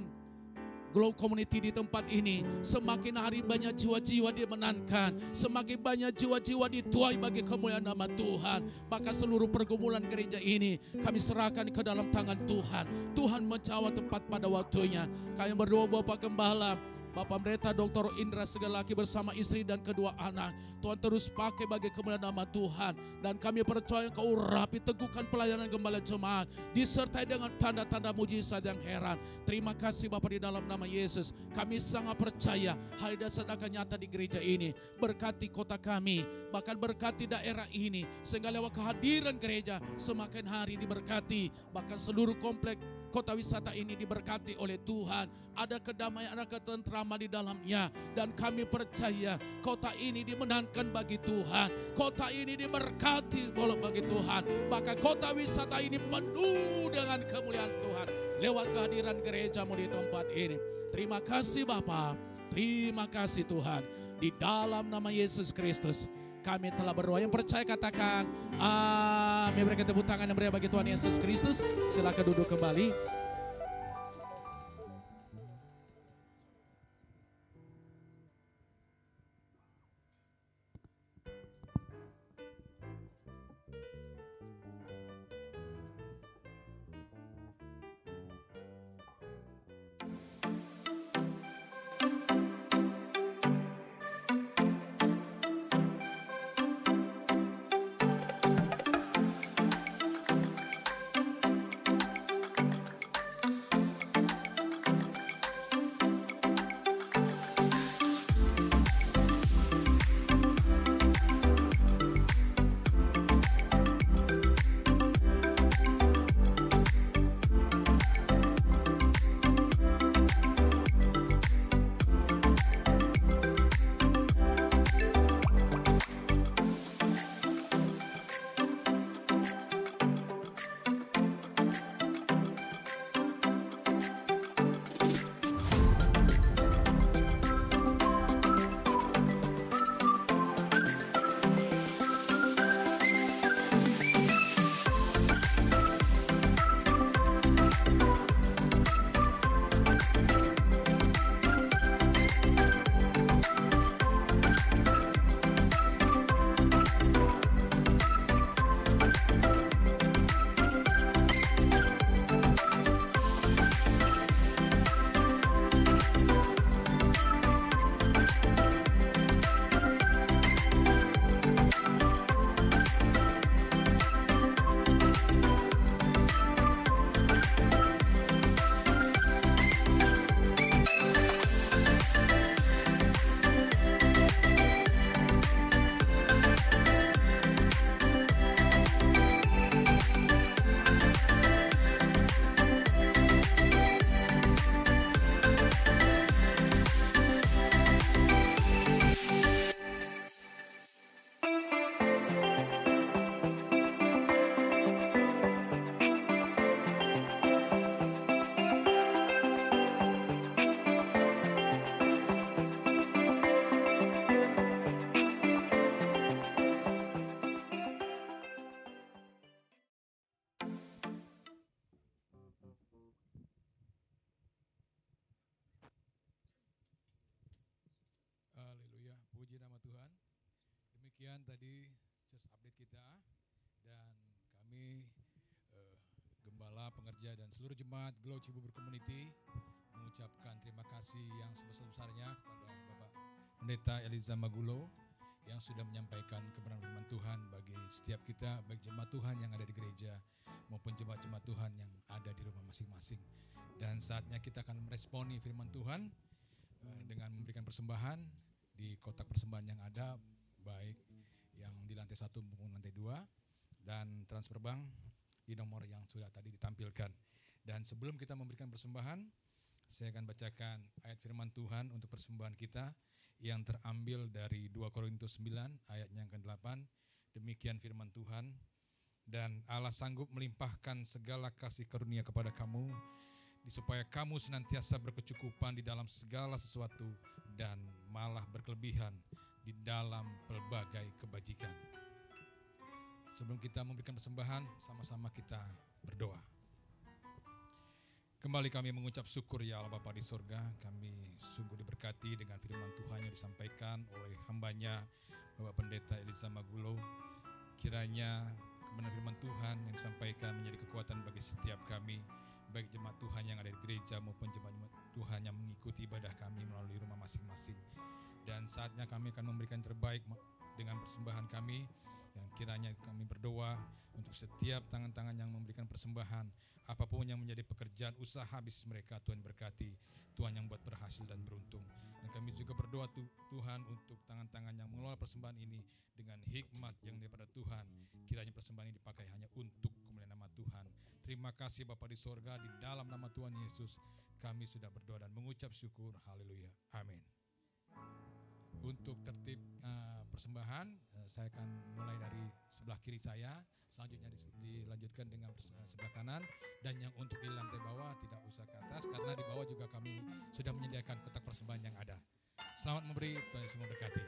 Glow Community di tempat ini, semakin hari banyak jiwa-jiwa dimenangkan, semakin banyak jiwa-jiwa dituai bagi kemuliaan nama Tuhan. Maka seluruh pergumulan gereja ini kami serahkan ke dalam tangan Tuhan. Tuhan menjawab tepat pada waktunya. Kami berdoa Bapak Gembala, Bapak Pendeta Dr. Indra Segalaki bersama istri dan kedua anak, Tuhan terus pakai bagi kemuliaan nama Tuhan. Dan kami percaya Kau rapi teguhkan pelayanan gembala jemaat, disertai dengan tanda-tanda mujizat yang heran. Terima kasih Bapa, di dalam nama Yesus. Kami sangat percaya hal dasar akan nyata di gereja ini. Berkati kota kami, bahkan berkati daerah ini, sehingga lewat kehadiran gereja semakin hari diberkati. Bahkan seluruh komplek kota wisata ini diberkati oleh Tuhan. Ada kedamaian, ada ketentraman di dalamnya. Dan kami percaya kota ini dimenangkan bagi Tuhan. Kota ini diberkati bagi Tuhan. Maka kota wisata ini penuh dengan kemuliaan Tuhan lewat kehadiran gereja-Mu di tempat ini. Terima kasih Bapa. Terima kasih Tuhan. Di dalam nama Yesus Kristus kami telah berdoa. Yang percaya katakan amin. Berikan tepuk tangan yang meriah bagi Tuhan Yesus Kristus. Silakan duduk kembali. Puji nama Tuhan. Demikian tadi church update kita, dan kami gembala, pengerja, dan seluruh jemaat Glow Cibubur Community mengucapkan terima kasih yang sebesar-besarnya kepada Bapak Pendeta Eliza Magulo yang sudah menyampaikan kebenaran firman Tuhan bagi setiap kita, baik jemaat Tuhan yang ada di gereja maupun jemaat-jemaat Tuhan yang ada di rumah masing-masing. Dan saatnya kita akan meresponi firman Tuhan dengan memberikan persembahan di kotak persembahan yang ada, baik yang di lantai 1 maupun lantai 2, dan transfer bank di nomor yang sudah tadi ditampilkan. Dan sebelum kita memberikan persembahan, saya akan bacakan ayat firman Tuhan untuk persembahan kita yang terambil dari 2 Korintus 9 ayatnya yang ke-8. Demikian firman Tuhan, dan Allah sanggup melimpahkan segala kasih karunia kepada kamu, supaya kamu senantiasa berkecukupan di dalam segala sesuatu dan malah berkelebihan di dalam pelbagai kebajikan. Sebelum kita memberikan persembahan, sama-sama kita berdoa. Kembali kami mengucap syukur ya Allah Bapa di surga, kami sungguh diberkati dengan firman Tuhan yang disampaikan oleh hambanya Bapak Pendeta Eliza Magulo. Kiranya kebenaran firman Tuhan yang disampaikan menjadi kekuatan bagi setiap kami, baik jemaat Tuhan yang ada di gereja maupun jemaat Tuhan yang mengikuti ibadah kami melalui rumah masing-masing. Dan saatnya kami akan memberikan terbaik dengan persembahan kami, yang kiranya kami berdoa untuk setiap tangan-tangan yang memberikan persembahan, apapun yang menjadi pekerjaan usaha bisnis mereka, Tuhan berkati, Tuhan yang buat berhasil dan beruntung. Dan kami juga berdoa Tuhan untuk tangan-tangan yang mengelola persembahan ini dengan hikmat yang daripada Tuhan, kiranya persembahan ini dipakai hanya untuk kemuliaan nama Tuhan. Terima kasih Bapa di sorga, di dalam nama Tuhan Yesus kami sudah berdoa dan mengucap syukur. Haleluya, amin. Untuk tertib persembahan, saya akan mulai dari sebelah kiri saya, selanjutnya dilanjutkan dengan sebelah kanan, dan yang untuk di lantai bawah tidak usah ke atas karena di bawah juga kami sudah menyediakan kotak persembahan yang ada. Selamat memberi, Tuhan Yesus memberkati.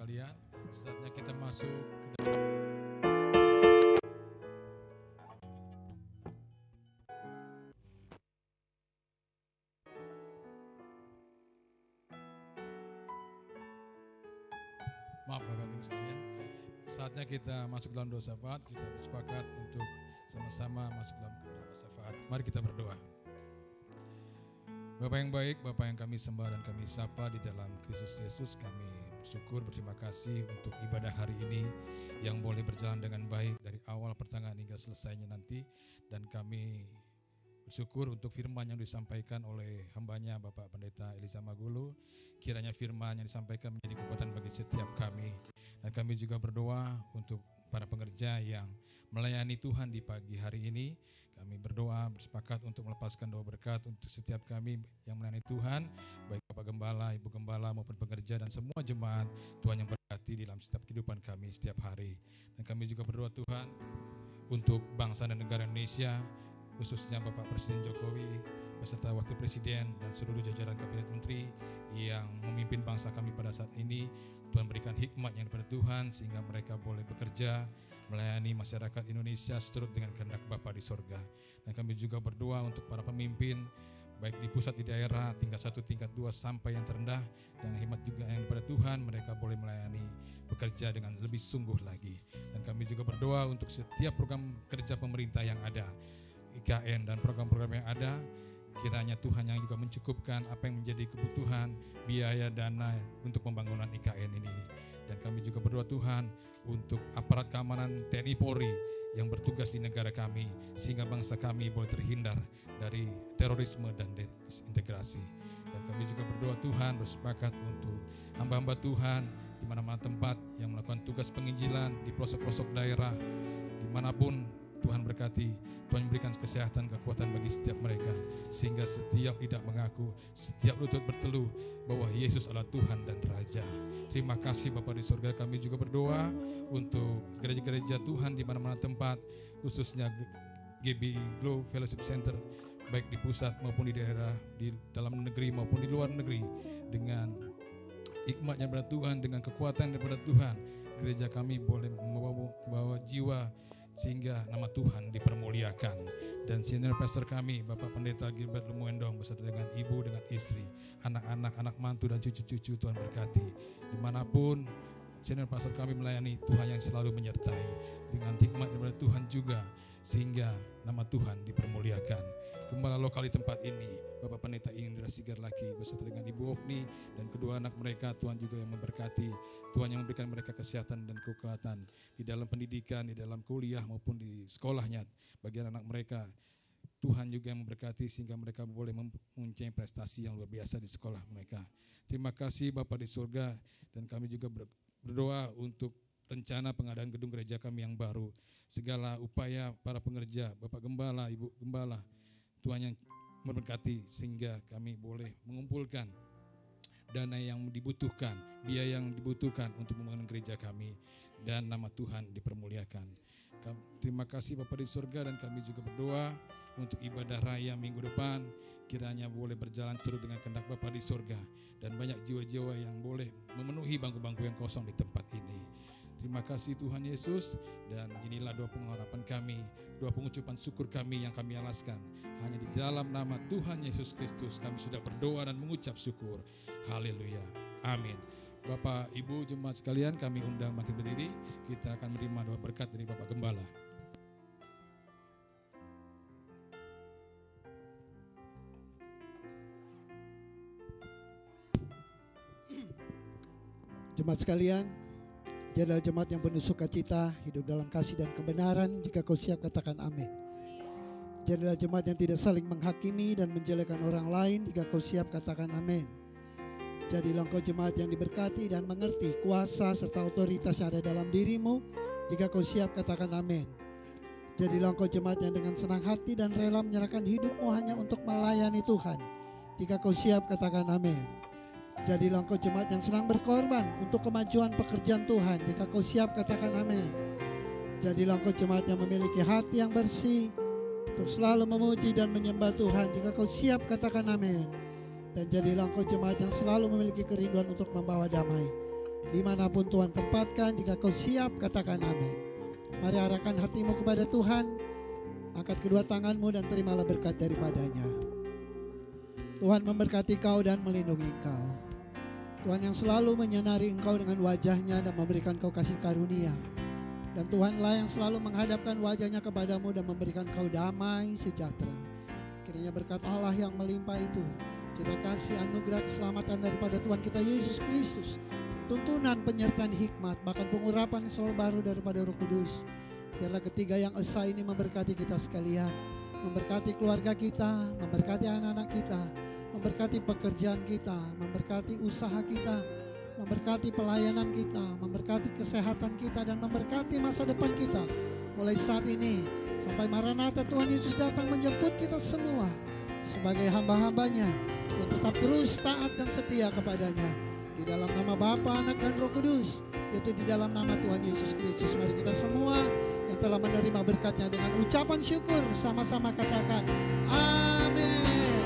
Kalian, saatnya kita masuk ke dalam. Maaf Bapak Ibu sekalian, saatnya kita masuk dalam doa syafaat. Kita bersepakat untuk sama-sama masuk dalam doa syafaat. Mari kita berdoa. Bapak yang baik, Bapak yang kami sembah dan kami sapa di dalam Kristus Yesus, kami bersyukur, berterima kasih untuk ibadah hari ini yang boleh berjalan dengan baik dari awal pertengahan hingga selesainya nanti. Dan kami bersyukur untuk firman yang disampaikan oleh hambanya Bapak Pendeta Eliza Magulu. Kiranya firman yang disampaikan menjadi kekuatan bagi setiap kami. Dan kami juga berdoa untuk para pengerja yang melayani Tuhan di pagi hari ini. Kami berdoa bersepakat untuk melepaskan doa berkat untuk setiap kami yang melayani Tuhan, baik Bapak Gembala, Ibu Gembala maupun pekerja dan semua jemaat Tuhan yang berkati dalam setiap kehidupan kami setiap hari. Dan kami juga berdoa Tuhan untuk bangsa dan negara Indonesia, khususnya Bapak Presiden Jokowi beserta Wakil Presiden dan seluruh jajaran Kabinet Menteri yang memimpin bangsa kami pada saat ini. Tuhan berikan hikmat yang daripada Tuhan sehingga mereka boleh bekerja melayani masyarakat Indonesia seturut dengan kehendak Bapa di sorga. Dan kami juga berdoa untuk para pemimpin baik di pusat, di daerah, tingkat 1, tingkat 2 sampai yang terendah, dan hikmat juga yang daripada Tuhan mereka boleh melayani bekerja dengan lebih sungguh lagi. Dan kami juga berdoa untuk setiap program kerja pemerintah yang ada, IKN dan program-program yang ada, kiranya Tuhan yang juga mencukupkan apa yang menjadi kebutuhan biaya dana untuk pembangunan IKN ini. Dan kami juga berdoa Tuhan untuk aparat keamanan TNI Polri yang bertugas di negara kami, sehingga bangsa kami boleh terhindar dari terorisme dan desintegrasi. Dan kami juga berdoa Tuhan bersepakat untuk hamba-hamba Tuhan di mana-mana tempat yang melakukan tugas penginjilan di pelosok-pelosok daerah, dimanapun Tuhan berkati, Tuhan memberikan kesehatan, kekuatan bagi setiap mereka, sehingga setiap lidah mengaku, setiap lutut berteluh bahwa Yesus adalah Tuhan dan Raja. Terima kasih Bapa di surga. Kami juga berdoa untuk gereja-gereja Tuhan di mana-mana tempat, khususnya GBI Glow Fellowship Center, baik di pusat maupun di daerah, di dalam negeri maupun di luar negeri, dengan hikmatnya daripada Tuhan, dengan kekuatan daripada Tuhan, gereja kami boleh membawa jiwa sehingga nama Tuhan dipermuliakan. Dan senior pastor kami Bapak Pendeta Gilbert Lemuendong beserta dengan ibu, dengan istri, anak-anak, anak mantu dan cucu-cucu Tuhan berkati. Dimanapun senior pastor kami melayani, Tuhan yang selalu menyertai dengan hikmat daripada Tuhan juga, sehingga nama Tuhan dipermuliakan. Gembala lokal di tempat ini Bapak Pendeta Indra Sigar Laki beserta dengan Ibu Okni dan kedua anak mereka, Tuhan juga yang memberkati, Tuhan yang memberikan mereka kesehatan dan kekuatan di dalam pendidikan, di dalam kuliah maupun di sekolahnya. Bagi anak mereka, Tuhan juga yang memberkati sehingga mereka boleh mempunyai prestasi yang luar biasa di sekolah mereka. Terima kasih Bapa di surga. Dan kami juga berdoa untuk rencana pengadaan gedung gereja kami yang baru. Segala upaya para pengerja, Bapak Gembala, Ibu Gembala, Tuhan yang memberkati sehingga kami boleh mengumpulkan dana yang dibutuhkan, biaya yang dibutuhkan untuk membangun gereja kami, dan nama Tuhan dipermuliakan. Terima kasih Bapa di surga. Dan kami juga berdoa untuk ibadah raya minggu depan, kiranya boleh berjalan turut dengan kehendak Bapa di surga, dan banyak jiwa-jiwa yang boleh memenuhi bangku-bangku yang kosong di tempat ini. Terima kasih Tuhan Yesus. Dan inilah doa pengharapan kami, doa pengucapan syukur kami yang kami alaskan. Hanya di dalam nama Tuhan Yesus Kristus kami sudah berdoa dan mengucap syukur. Haleluya. Amin. Bapak, Ibu, jemaat sekalian, kami undang makin berdiri. Kita akan menerima doa berkat dari Bapak Gembala. Jemaat sekalian, jadilah jemaat yang penuh sukacita, hidup dalam kasih dan kebenaran. Jika kau siap, katakan amin. Jadilah jemaat yang tidak saling menghakimi dan menjelekkan orang lain. Jika kau siap, katakan amin. Jadilah engkau jemaat yang diberkati dan mengerti kuasa serta otoritas yang ada dalam dirimu. Jika kau siap, katakan amin. Jadilah engkau jemaat yang dengan senang hati dan rela menyerahkan hidupmu hanya untuk melayani Tuhan. Jika kau siap, katakan amin. Jadilah engkau jemaat yang senang berkorban untuk kemajuan pekerjaan Tuhan. Jika kau siap, katakan amin. Jadilah engkau jemaat yang memiliki hati yang bersih untuk selalu memuji dan menyembah Tuhan. Jika kau siap, katakan amin. Dan jadilah engkau jemaat yang selalu memiliki kerinduan untuk membawa damai dimanapun Tuhan tempatkan. Jika kau siap, katakan amin. Mari arahkan hatimu kepada Tuhan. Angkat kedua tanganmu dan terimalah berkat daripadanya. Tuhan memberkati kau dan melindungi engkau. Tuhan yang selalu menyinari engkau dengan wajahnya dan memberikan kau kasih karunia. Dan Tuhanlah yang selalu menghadapkan wajahnya kepadamu dan memberikan kau damai sejahtera. Kiranya berkat Allah yang melimpah itu, cita kasih, anugerah, keselamatan daripada Tuhan kita Yesus Kristus, tuntunan, penyertaan hikmat, bahkan pengurapan selalu baru daripada Roh Kudus. Biarlah ketiga yang esa ini memberkati kita sekalian, memberkati keluarga kita, memberkati anak-anak kita, memberkati pekerjaan kita, memberkati usaha kita, memberkati pelayanan kita, memberkati kesehatan kita, dan memberkati masa depan kita. Mulai saat ini sampai Maranatha Tuhan Yesus datang menjemput kita semua sebagai hamba-hambanya yang tetap terus taat dan setia kepadanya. Di dalam nama Bapa, Anak, dan Roh Kudus, yaitu di dalam nama Tuhan Yesus Kristus. Mari kita semua yang telah menerima berkatnya dengan ucapan syukur sama-sama katakan amin.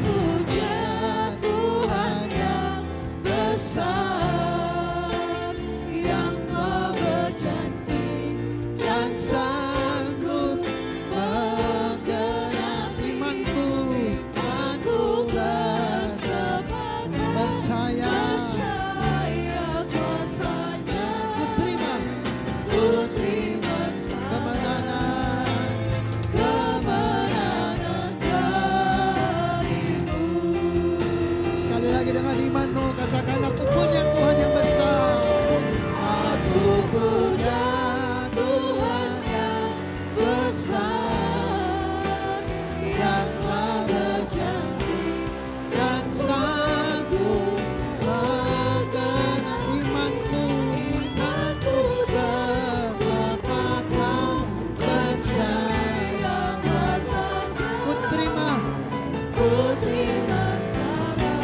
Puja Tuhan yang besar, yang telah berjanji dan sanggup menggenapi imanku bersepakat percaya kuasanya. Ku terima kemenangan darimu. Sekali lagi dengan imanmu katakan aku punya Tuhan yang besar. Aku punya Tuhan yang besar, yang telah berjanji dan sanggup menggenapi imanku bersepakat percaya kuasanya. Ku terima sekarang,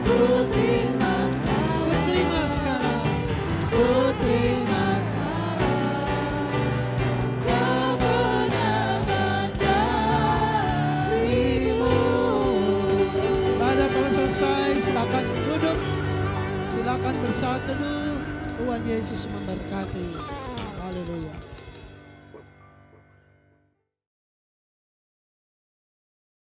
ku terima sekarang, ku terima sekarang kemenangan darimu. Ibadah telah selesai, silakan duduk, silakan bersatu. Tuhan Yesus memberkati. Haleluya.